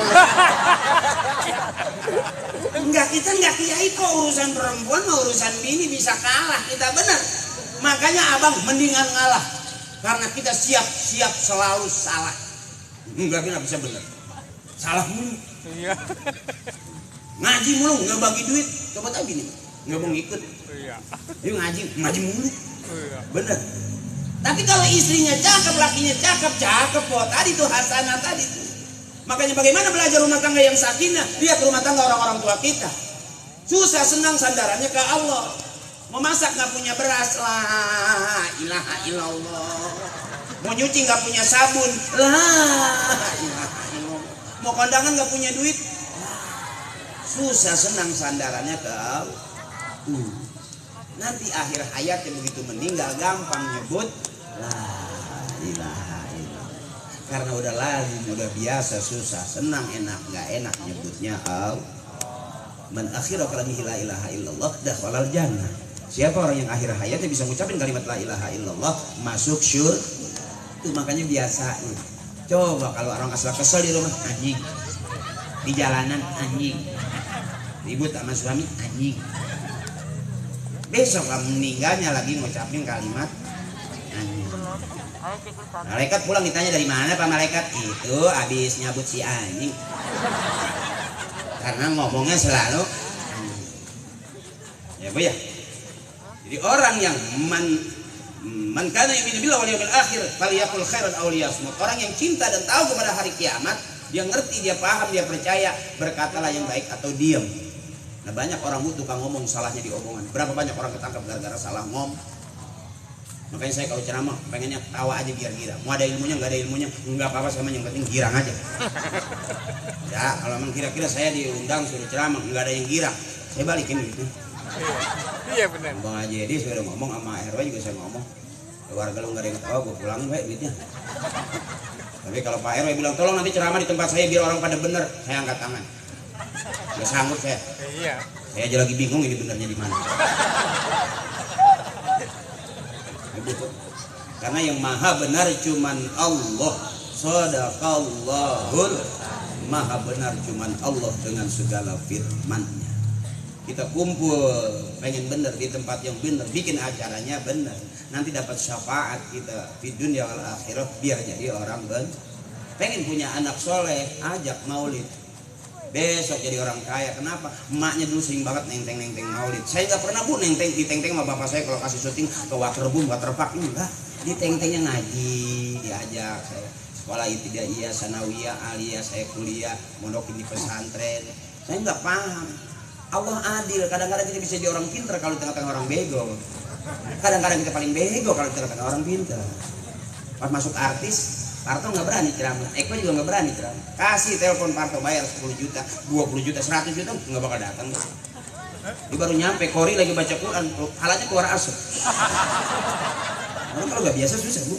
Kita enggak kiai kok, urusan perempuan mah urusan bini bisa kalah kita, bener. Makanya abang mendingan ngalah, karena kita siap selalu salah. Enggak bisa bener, salah mulu. Iya. Ngaji mulu nggak bagi duit, coba tahu bini nggak mau ngikut. Iya. Dia ngaji mulu. Iya. Bener. Tapi kalau istrinya cakep, lakinya cakep kok. Tadi tuh hasanah tadi tuh. Makanya bagaimana belajar rumah tangga yang sakinah? Lihat rumah tangga orang-orang tua kita. Susah senang sandarannya ke Allah. Memasak nggak punya beras, la ilaha illallah. Mau nyuci nggak punya sabun, la ilaha illallah. Mau kondangan nggak punya duit, susah senang sandarannya ke Allah. Nanti akhir hayatnya begitu meninggal gampang nyebut la ilaha illallah. Karena udah lazim, udah biasa, susah senang, enak nggak enak nyebutnya Allah. Man akhira kalamihi la ilaha illallah dakhalal jannah. Siapa orang yang akhir hayatnya bisa ngucapin kalimat la ilaha illallah masuk syurga. Itu makanya biasain. Coba kalau orang kesel di rumah, anjing. Di jalanan, anjing. Ribut sama suami, anjing. Besok kamu meninggalnya lagi ngucapin kalimat anjing. Malaikat pulang ditanya dari mana Pak Malaikat? Itu habis nyabut si anjing. Karena ngomongnya selalu anjing. Ya Bu ya. Jadi orang yang man kana yu'minu billahi wal yawmil akhir falyaqul khairan aw liyasmut. Orang yang cinta dan tahu kepada hari kiamat, dia ngerti, dia paham, dia percaya, berkatalah yang baik atau diam. Nah banyak orang tukang ngomong, salahnya di omongan. Berapa banyak orang ketangkap gara-gara salah ngomong. Makanya saya kalau ceramah pengennya tawa aja biar girang. Mau ada ilmunya nggak ada ilmunya nggak apa-apa, sama yang penting girang aja. Ya kalau memang kira-kira saya diundang suruh ceramah nggak ada yang girang, saya balikin gitu. Iya benar. Bang Haji Edi saya udah ngomong sama RW juga saya ngomong. Warga lu nggak ada yang tahu, gue pulangin baik duitnya. Tapi kalau Pak RW bilang tolong nanti ceramah di tempat saya biar orang pada bener, saya angkat tangan. Gak sanggup saya. Iya. Saya aja lagi bingung ini benernya di mana. Begitu. Karena yang maha benar cuman Allah. Shadaqallahul maha benar cuman Allah dengan segala firman-Nya. Kita kumpul pengen bener di tempat yang bener, bikin acaranya bener, nanti dapat syafaat kita di dunia wal akhirah biar jadi orang bener. Pengen punya anak soleh, ajak maulid. Besok jadi orang kaya. Kenapa? Emaknya dulu sering banget nenteng maulid. Saya nggak pernah bu nenteng sama bapak saya kalau kasih syuting ke waterboom, waterpark enggak. Ditentengnya ngaji, diajak saya sekolah ibtidaiyah, sanawiyah, aliyah, saya kuliah, mondokin di pesantren. Saya nggak paham. Allah adil, kadang-kadang kita bisa jadi orang pintar kalau di tengah-tengah orang bego. Kadang-kadang kita paling bego kalau di tengah-tengah orang pintar. Pas masuk artis, Parto nggak berani ceramah, Eko juga nggak berani ceramah. Kasih telepon Parto bayar 10 juta, 20 juta, 100 juta nggak bakal datang. Dia baru nyampe, Kori lagi baca Quran, halanya keluar asap. Orang kalau nggak biasa susah bu.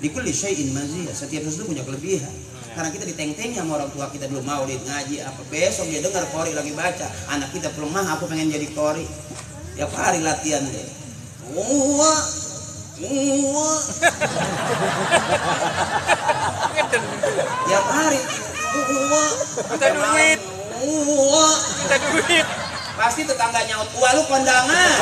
Likulli syai'in maziyah, setiap sesuatu punya kelebihan. Karena kita diteng-teng sama orang tua kita dulu maulid ngaji apa, besok dia dengar Kori lagi baca, anak kita belum mah aku pengen jadi Kori. Tiap hari latihan deh. Tiap hari. Minta duit. Minta duit. Pasti tetangga nyaut, wah lu kondangan.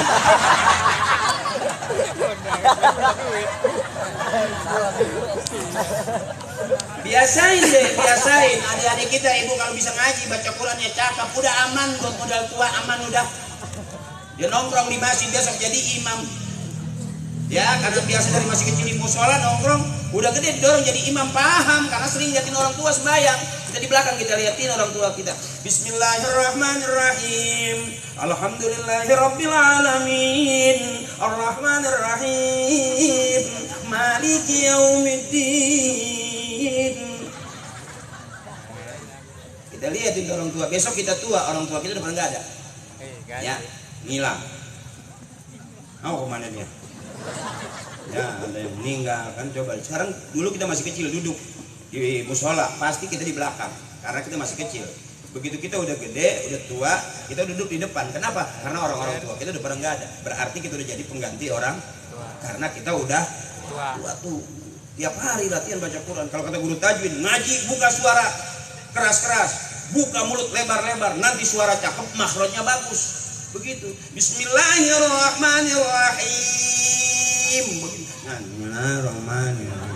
Biasain deh, biasain. Adik-adik kita ibu kalau bisa ngaji, baca Qurannya cakep, udah aman buat modal tua, aman udah. Dia nongkrong di masjid besok jadi imam. Ya, karena biasa dari masih kecil di musola nongkrong, udah gede didorong jadi imam, paham karena sering liatin orang tua sembahyang. Kita di belakang kita liatin orang tua kita. Bismillahirrahmanirrahim. Alhamdulillahirabbil alamin. Arrahmanirrahim. Maliki yaumiddin. Kita liatin orang tua. Besok kita tua, orang tua kita udah pernah nggak ada. Ya, ngilang. Mau kemana dia? Ya, ada yang meninggal kan, coba. Sekarang dulu kita masih kecil duduk di musola, pasti kita di belakang karena kita masih kecil. Begitu kita udah gede, udah tua, kita duduk di depan. Kenapa? Karena orang-orang tua kita udah pernah nggak ada. Berarti kita udah jadi pengganti orang karena kita udah tua tuh. Tiap hari latihan baca Quran. Kalau kata guru tajwid, ngaji buka suara keras-keras, buka mulut lebar-lebar, nanti suara cakep, makhrajnya bagus. Begitu. Bismillahirrahmanirrahim. Bismillahirrahmanirrahim.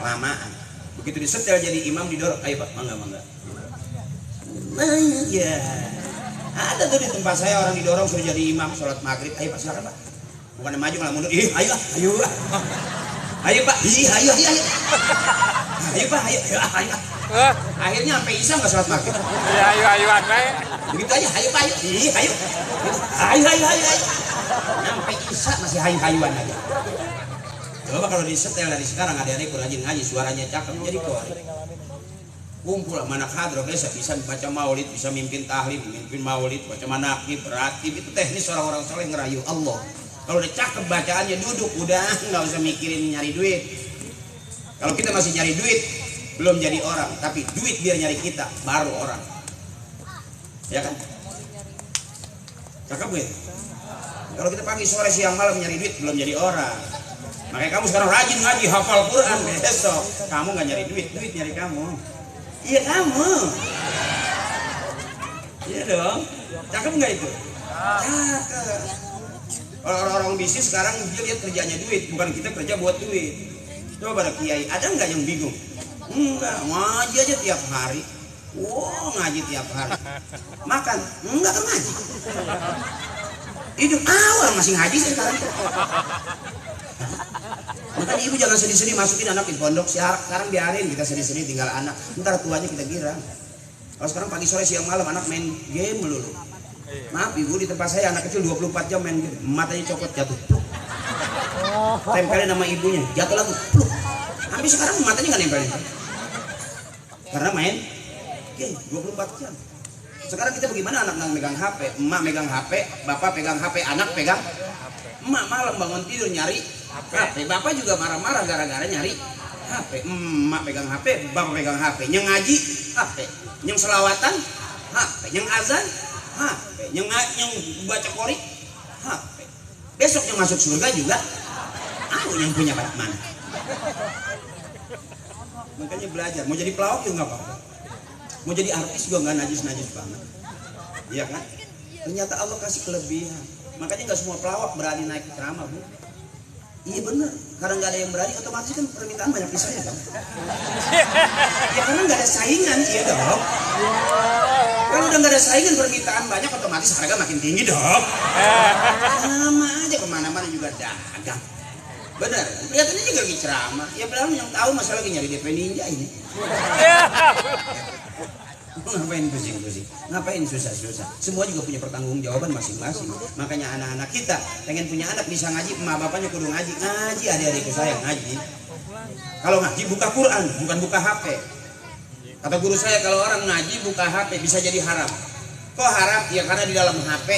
Lamaan. Begitu disetel jadi imam didorong, ayo Pak, mangga. Ya. Ada tuh di tempat saya orang didorong suruh jadi imam sholat maghrib. Ayo Pak, silakan Pak. Bukan maju malah mundur. Ayo. Ayo Pak. Ayo. Ayo Pak, ayo. Akhirnya sampai isya nggak sholat maghrib. Ya, ayo-ayoan baik. Begitu aja, ayo Pak, ayo. Ayo. Sampai isya masih hayu-hayuan aja. Coba kalau disetel dari sekarang adik-adik rajin ngaji, suaranya cakep jadi Kori. Kumpul mana kadro bisa baca maulid, bisa mimpin tahlil, mimpin maulid, baca manaqib, ratib, itu teknis orang-orang soleh ngerayu Allah. Kalau udah cakep bacaannya duduk, udah nggak usah mikirin nyari duit. Kalau kita masih nyari duit, belum jadi orang, tapi duit biar nyari kita, baru orang. Ya kan? Cakep gue. Kalau kita pagi, sore, siang, malam nyari duit, belum jadi orang. Makanya kamu sekarang rajin ngaji, hafal Quran, besok kamu nggak nyari duit, duit nyari kamu. Iya kamu. Iya dong. Cakep nggak itu? Cakep. Orang-orang bisnis sekarang dia lihat kerjanya duit, bukan kita kerja buat duit. Coba pada kiai, ada nggak yang bingung? Enggak, ngaji aja tiap hari. Wow, ngaji tiap hari. Makan, enggak kan ngaji. Hidup awal masih ngaji sekarang. Makanya ibu jangan sedih-sedih masukin anak di pondok. Sekarang biarin kita sedih-sedih tinggal anak. Ntar tuanya kita girang. Kalau sekarang pagi sore siang malam anak main game melulu. Maaf ibu, di tempat saya anak kecil 24 jam main game. Matanya copot jatuh. Tempelin nama ibunya, jatuh lagi. Tapi sekarang matanya nggak nempelin. Karena main game 24 jam. Sekarang kita bagaimana, anak megang HP, emak megang HP, bapak pegang HP, anak pegang emak malam bangun tidur nyari HP. Bapak juga marah-marah gara-gara nyari HP. Emak pegang HP, bapak pegang HP. Yang ngaji HP, yang selawatan HP, yang azan HP, yang baca qori HP. Besok yang masuk surga juga yang punya banyak mana. Makanya belajar, mau jadi pelawak juga nggak apa-apa, mau jadi artis juga nggak najis-najis banget, iya kan? Ternyata Allah kasih kelebihan. Makanya nggak semua pelawak berani naik ceramah, Bu. Iya bener, karena nggak ada yang berani, otomatis kan permintaan banyak di saya kan. Ya karena nggak ada saingan, iya dong. Kalau udah nggak ada saingan, permintaan banyak, otomatis harga makin tinggi dong. Sama aja, kemana-mana juga dagang. Bener, kelihatannya juga lagi ceramah. Ya padahal yang tahu masalah lagi nyari DP Ninja ini. Ngapain pusing-pusing? Ngapain susah-susah? Semua juga punya pertanggungjawaban masing-masing. Makanya anak-anak kita pengen punya anak bisa ngaji, emak bapaknya kudu ngaji. Ngaji adik-adikku saya ngaji. Kalau ngaji buka Quran, bukan buka HP. Kata guru saya, kalau orang ngaji buka HP bisa jadi haram. Kok haram? Ya karena di dalam HP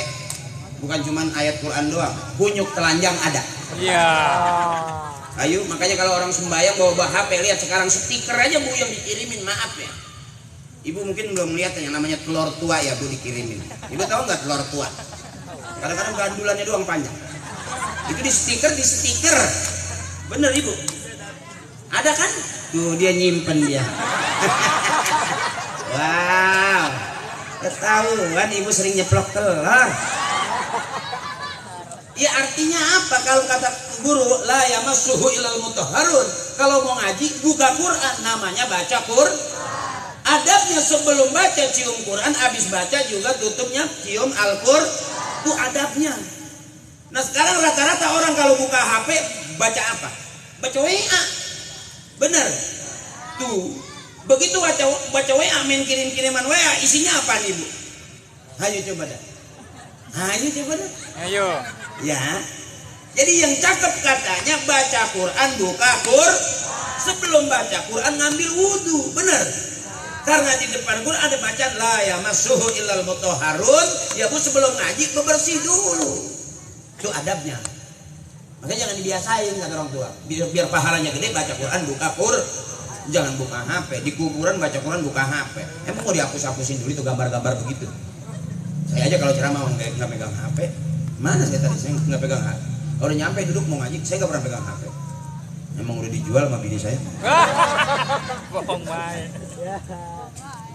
bukan cuma ayat Quran doang, kunyuk telanjang ada. Iya. Ayo, makanya kalau orang sembahyang bawa HP, lihat sekarang stiker aja Bu yang dikirimin, maaf ya. Ibu mungkin belum lihat yang namanya telur tua ya Bu dikirimin. Ibu tahu nggak telur tua? Kadang-kadang gandulannya doang panjang. Itu di stiker. Bener Ibu? Ada kan? Tuh dia nyimpen dia. Wow. Ketahuan Ibu sering nyeplok telur. Ya artinya apa kalau kata guru la yamassuhu ilal mutahharun? Kalau mau ngaji buka Quran, namanya baca Quran. Adabnya sebelum baca cium Quran, habis baca juga tutupnya cium Al-Qur'an. Itu adabnya. Nah sekarang rata-rata orang kalau buka HP baca apa? Baca WA. Bener? Tuh. Begitu baca WA, main kirim-kiriman WA, isinya apa nih Bu? Ayo coba dah. Ayo coba dah. Ayo. Ya, jadi yang cakep katanya baca Quran, buka Quran. Sebelum baca Quran ngambil wudhu, bener? Karena di depan Quran ada bacaan la yamassuhu illal mutahharun. Ya Bu, sebelum ngaji bebersih dulu. Itu adabnya. Makanya jangan dibiasain kata orang tua. Biar pahalanya gede baca Quran, buka Quran. Jangan buka HP. Di kuburan baca Quran, buka HP. Emang mau dihapus-hapusin dulu itu gambar-gambar begitu? Saya aja kalau ceramah nggak megang HP. Mana saya tadi? Saya nggak pegang HP. Kalau udah nyampe duduk mau ngaji, saya nggak pernah pegang HP. Emang udah dijual sama bini saya. Bohong baik.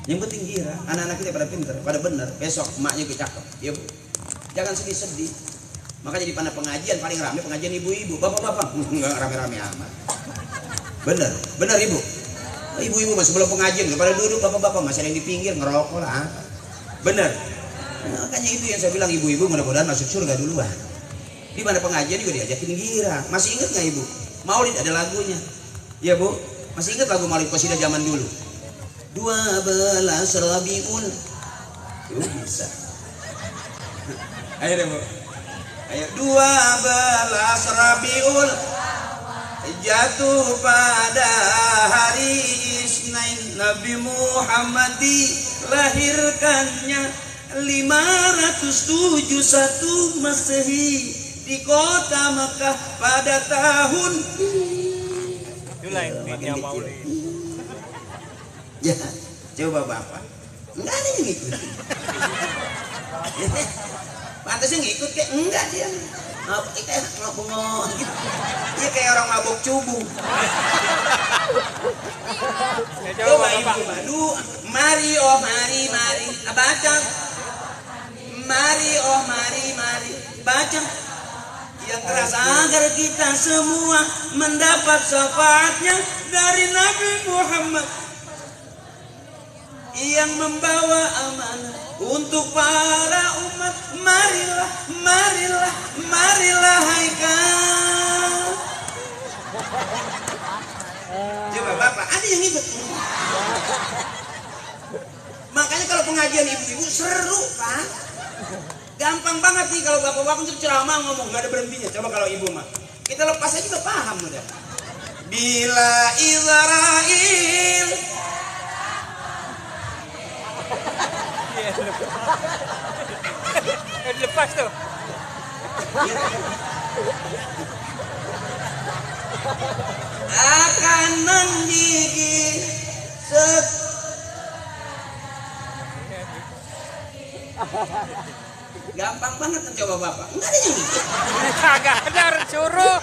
Yang penting kira, anak-anak kita pada pinter, pada bener. Besok emaknya cakep, ya Bu. Jangan sedih-sedih. Makanya di mana pengajian paling rame pengajian ibu-ibu, bapak-bapak nggak rame-rame amat. Bener Ibu. Ibu-ibu masih belum pengajian, pada duduk bapak-bapak masih ada yang di pinggir ngerokok lah. Bener. Makanya itu yang saya bilang ibu-ibu mudah-mudahan masuk surga duluan. Di mana pengajian juga diajakin gira. Masih ingat nggak Ibu? Maulid ada lagunya. Ya Bu, masih ingat lagu Maulid Qasidah zaman dulu? 12 Rabiul. Tuh bisa. Ayo deh Bu. Ayo 12 Rabiul jatuh pada hari Isnin, Nabi Muhammad dilahirkannya 571 Masehi di kota Makkah pada tahun Itu lain duitnya Maulid. ya coba Bapak enggak ada yang ngikut. Pantasnya ngikut kayak enggak dia kayak ngomong gitu. Dia kayak orang mabuk cubu. Coba Ibu madu, mari oh mari baca. Mari oh mari baca yang keras agar kita semua mendapat syafaatnya dari Nabi Muhammad yang membawa amanah untuk para umat. Marilah haikal. Coba Bapak, ada yang ikut? Makanya kalau pengajian ibu-ibu seru Pak. Gampang banget nih kalau bapak-bapak ceramah ngomong nggak ada berhentinya. Coba kalau ibu mah kita lepas aja udah paham udah. Bila Israel Lepas tuh. Akan menggigit gampang banget mencoba bapak. Enggak ada yang gitu. Kagak ada orang suruh.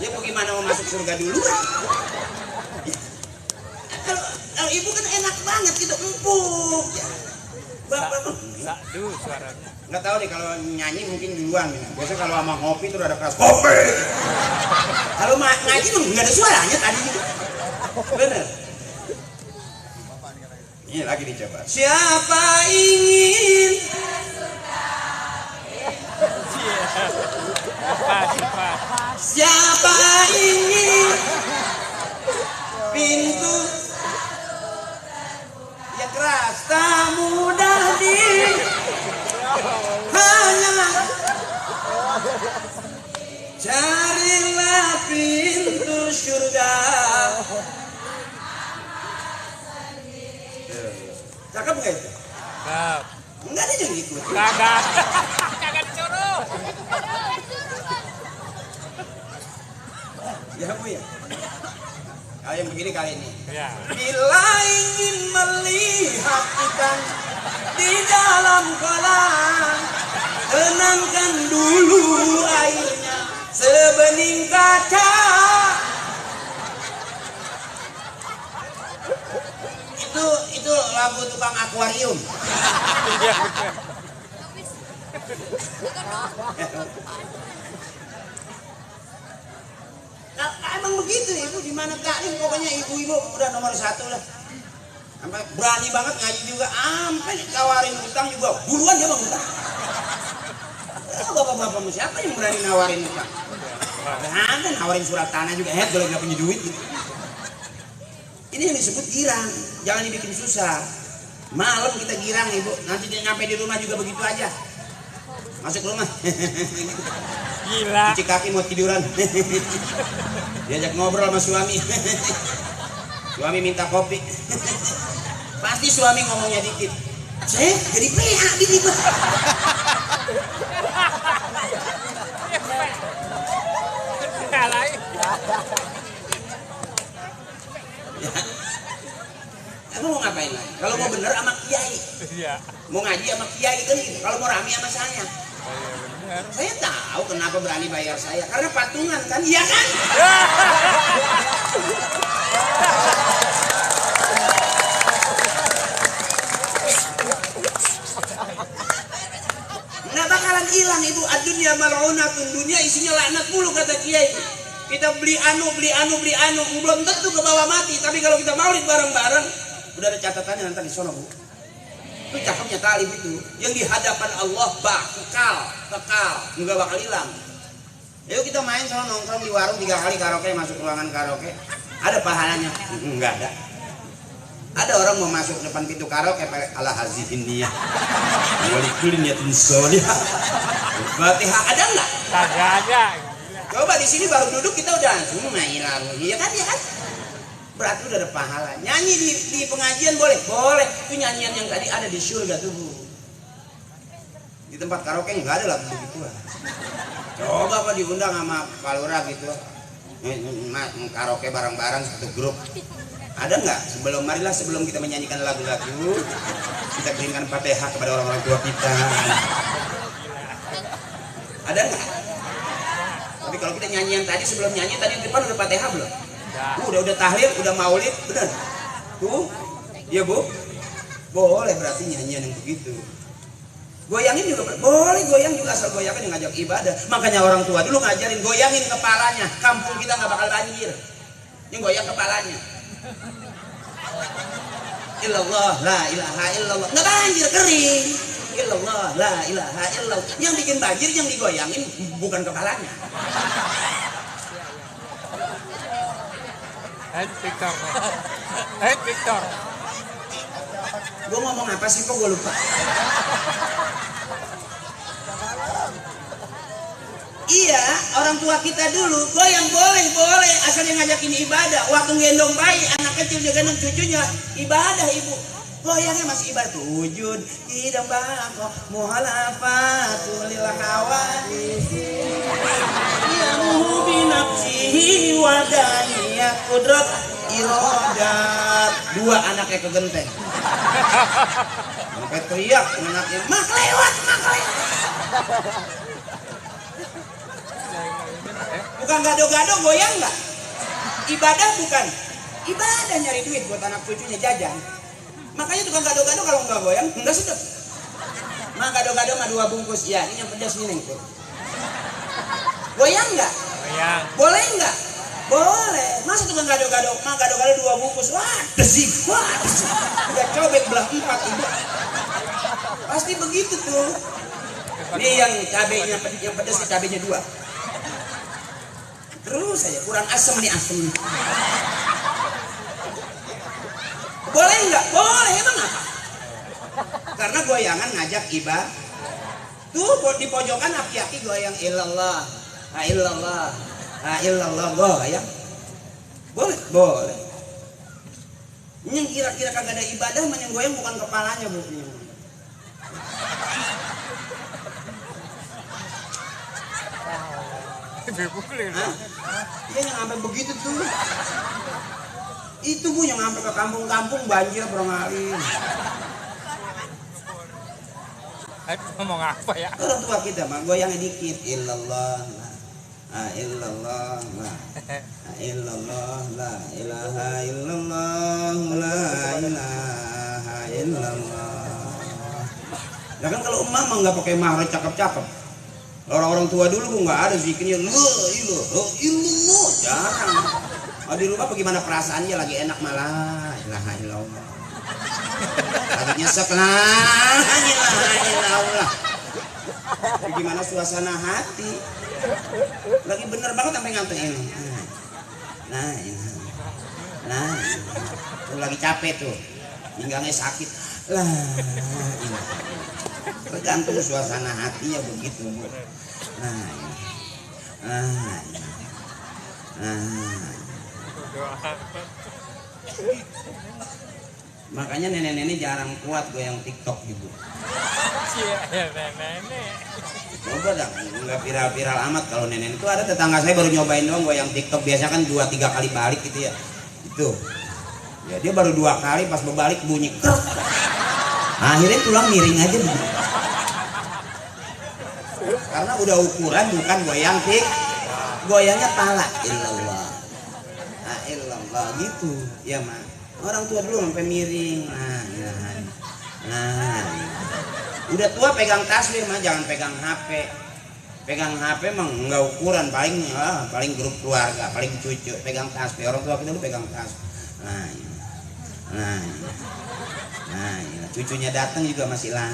Ya bagaimana mau masuk surga dulu? Kalau ibu kan enak banget gitu, empuk. Ya. Bapak mah Sadu suaranya. nggak tahu deh kalau nyanyi mungkin duluan. Biasa kalau sama ngopi itu ada keras kopi. Kalau ngaji tuh nggak ada suaranya tadi juga. Bener. Ini lagi dicoba. Siapa ingin Pas. Siapa ingin pintu yang keras tak mudah di hanya carilah pintu surga. Cakep nggak itu? Kap. Enggak ada yang ikut. Kagak. Kagak disuruh. Ya bu ya. Kalau yang begini kali ini. Ya. Bila ingin melihat ikan di dalam kolam, tenangkan dulu airnya sebening kaca. Itu lagu tukang akuarium. Iya benar. Nah, emang begitu ibu di mana kali pokoknya ibu-ibu udah nomor satu lah. Sampai berani banget ngaji juga, sampai tawarin utang juga buruan dia bang utang. Bapak-bapak siapa yang berani nawarin utang? Gak ada nawarin surat tanah juga, kalau nggak punya duit. Gitu. Ini yang disebut girang, jangan dibikin susah. Malam kita girang ibu, nanti dia nyampe di rumah juga begitu aja. Masuk rumah, Gila. cuci kaki mau tiduran. Diajak ngobrol sama suami. Suami minta kopi. Pasti suami ngomongnya dikit. Saya jadi PA bini Pak. Kalahin. Ya. Kamu mau ngapain lagi? Kalau mau bener sama kiai, Iya. mau ngaji sama kiai kan gitu. Kalau mau rame sama saya, Benar. saya tahu kenapa berani bayar saya. Karena patungan kan, iya kan? Nggak bakalan hilang itu. Dunia mal'unatun, dunia isinya laknat mulu kata kiai. Kita beli anu, belum tentu ke bawah mati. Tapi kalau kita maulid bareng-bareng, udah ada catatannya nanti di sono bu. Itu cakepnya talib itu. Yang di hadapan Allah kekal, nggak bakal hilang. Ayo kita main sono nongkrong di warung 3 kali karaoke, masuk ruangan karaoke. Ada pahalanya? Enggak ada. Ada orang mau masuk depan pintu karaoke pakai ala hazihin niyah. Walikulin niyatin sholihah. Fatihah ada enggak? Kagak ada. Coba di sini baru duduk kita udah ya kan ya kan? Berarti udah ada pahala. Nyanyi di pengajian boleh? Boleh. Itu nyanyian yang tadi ada di surga tuh bu. Di tempat karaoke nggak ada lagu begitu. Coba apa diundang sama Pak Lurah gitu. Karaoke bareng-bareng satu grup. Ada nggak? Sebelum kita menyanyikan lagu-lagu, kita kirimkan Fatihah kepada orang-orang tua kita. Ada nggak? Tapi kalau kita nyanyian tadi, sebelum nyanyi tadi di depan udah Fatihah belum? Udah tahlil, udah maulid, bener? Tuh, iya bu? Boleh berarti nyanyian yang begitu. Goyangin juga boleh, goyang juga asal goyangin yang ngajak ibadah. Makanya orang tua dulu ngajarin goyangin kepalanya. Kampung kita nggak bakal banjir. Yang goyang kepalanya. Illallah, la ilaha illallah. Nggak banjir, kering. Illallah, la ilaha illallah. Yang bikin banjir yang digoyangin bukan kepalanya. Victor. Gue ngomong apa sih kok gue lupa. Iya, orang tua kita dulu goyang boleh asal yang ngajakin ibadah. Waktu gendong bayi, anak kecil juga gendong cucunya, ibadah ibu. Goyangnya masih ibadah. Wujud idam bako muhalafatul lil hawadisi yamuhu binafsihi wadaniyat kudrat irodat. Dua anaknya kegenteng sampai teriak anaknya, mak lewat. Bukan gado-gado, goyang nggak? Ibadah bukan? Ibadah nyari duit buat anak cucunya jajan. Makanya tukang gado-gado kalau nggak goyang nggak sedap. Mak gado-gado mah 2 bungkus. Ya ini yang pedas nih nengkut. Goyang nggak? Goyang. Boleh nggak? Boleh. Masa tukang gado-gado? Mak gado-gado 2 bungkus. Wah desik. Udah cobek belah 4 ibu. Pasti begitu tuh. Ini yang cabenya, yang pedas cabenya 2. Terus saja kurang asem nih asem. Boleh nggak? Boleh, emang apa? Karena goyangan ngajak ibadah. Tuh di pojokan aki-aki goyang illallah, illallah, illallah goyang. Boleh. Yang kira-kira kagak ada ibadah, yang goyang bukan kepalanya bu. Hah? Dia yang sampai begitu tuh. Itu bu yang sampai ke kampung-kampung banjir Brongalin. Ngomong apa ya? Orang tua kita mah goyangnya dikit. Illallah, illallah, illallah, la ilaha illallah, la ilaha illallah. Nah kan kalau emak mah nggak pakai mahar cakep-cakep. Orang-orang tua dulu bu nggak ada zikirnya la ilaha illallah, jarang. Oh di rumah bagaimana perasaannya lagi enak malah ilaha illallah. Lagi nyesek lah ilaha illallah. Bagaimana suasana hati? Lagi bener banget sampai ngantuk ini. Nah, tuh lagi capek tuh, pinggangnya sakit. Lah, ini. Tergantung suasana hatinya begitu. Makanya nenek-nenek jarang kuat goyang TikTok gitu. Nenek. Coba dah, nggak viral-viral amat kalau nenek itu. Ada tetangga saya baru nyobain doang goyang TikTok. Biasanya kan 2-3 kali balik gitu ya. Itu. Ya dia baru 2 kali pas berbalik bunyi krek. Akhirnya pulang miring aja begitu. Karena udah ukuran bukan goyang goyangnya pala illallah. Illallah gitu. Ya mah. Orang tua dulu sampai miring. Udah tua pegang tasbih mah jangan pegang HP. Pegang HP mah enggak ukuran, paling grup keluarga, paling cucu pegang tasbih. Orang tua kita dulu pegang tasbih. Cucunya datang juga masih lah.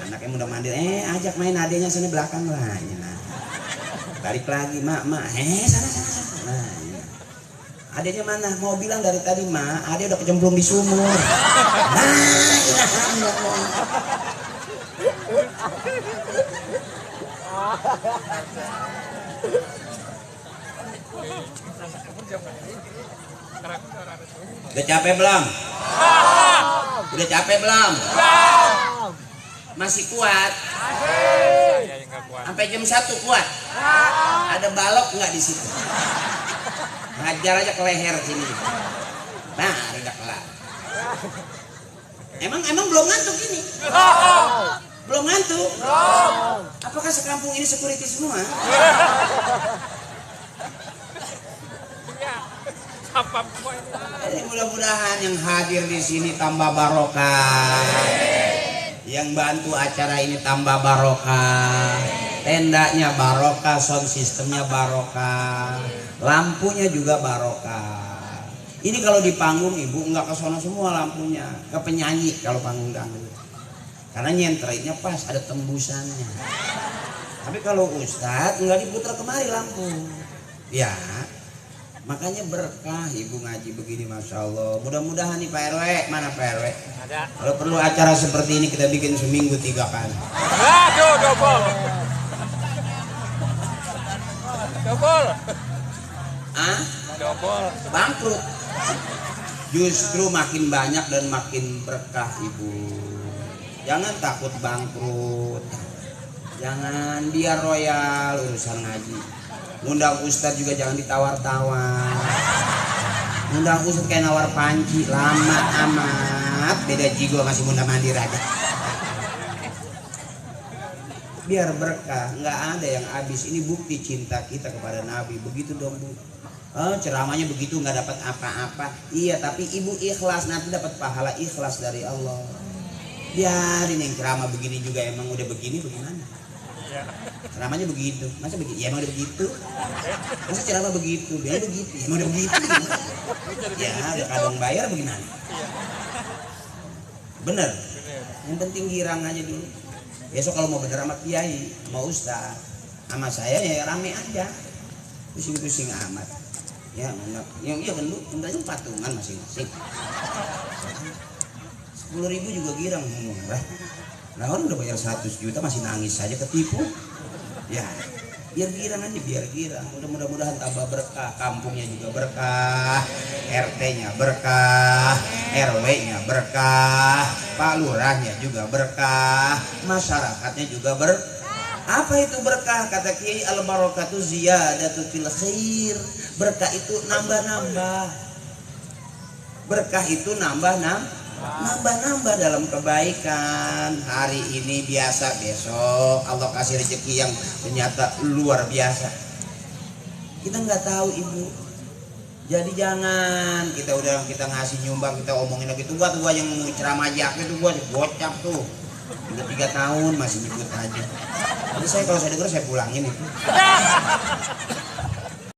Anaknya mudah mandir, ajak main adenya sana belakang lah. Balik lagi, mak, sana. Adenya mana? Mau bilang dari tadi, mak, ade udah kecemplung di sumur. Udah capek belum? Udah capek belum? Masih kuat? Sampai jam 1 kuat? Ada balok nggak di situ? Ngajar aja ke leher sini. Nah, udah kelar. Emang belum ngantuk ini? Belum ngantuk? Apakah sekampung ini security semua? Mudah-mudahan yang hadir di sini tambah barokah. Yang bantu acara ini tambah barokah. Tendanya barokah, sound systemnya barokah, lampunya juga barokah. Ini kalau di panggung ibu nggak ke sono semua lampunya, ke penyanyi kalau panggung dangdut. Karena nyentrenya pas ada tembusannya. Tapi kalau ustadz nggak diputar kemari lampu. Ya, makanya berkah ibu ngaji begini, masya Allah. Mudah-mudahan nih Pak RW, mana Pak RW? Ada. Kalau perlu acara seperti ini kita bikin seminggu 3 kali. Aduh, double. Double. Bangkrut. Justru makin banyak dan makin berkah ibu. Jangan takut bangkrut. Jangan biar royal urusan ngaji. Undang ustadz juga jangan ditawar-tawar. Undang ustadz kayak nawar panci, lama amat. Beda jigo masih munda mandir aja. Biar berkah, nggak ada yang habis. Ini bukti cinta kita kepada Nabi. Begitu dong bu. Oh, ceramahnya begitu nggak dapat apa-apa. Iya, tapi ibu ikhlas, nanti dapat pahala ikhlas dari Allah. Biarin yang ceramah begini juga emang udah begini bagaimana? Ceramahnya begitu, masa begitu? Ya emang udah begitu. Masa ceramah begitu? Biar begitu, ya, emang udah begitu. Ya udah kadang bayar bagaimana? Bener. Yang penting girang aja dulu. Besok kalau mau bener sama kiai, sama ustaz, sama saya ya rame aja. Pusing-pusing amat. Ya, yang iya kan lu, undangnya patungan masing-masing. 10.000 juga girang murah. Nah orang udah bayar 100 juta masih nangis saja ketipu. Ya, biar girang aja, biar girang. Mudah-mudahan tambah berkah, kampungnya juga berkah, RT-nya berkah, RW-nya berkah, Pak Lurahnya juga berkah, masyarakatnya juga berkah. Apa itu berkah? Kata Kiai, al barakatu ziyadatu fil khair. Berkah itu nambah-nambah. Berkah itu nambah-nambah dalam kebaikan. Hari ini biasa, besok Allah kasih rezeki yang ternyata luar biasa. Kita nggak tahu ibu. Jadi jangan kita ngasih nyumbang, kita omongin lagi tuh gua yang ceramah jak itu gua gocap tuh. Udah 3 tahun masih nyebut aja. Jadi saya kalau saya dengar saya pulangin itu.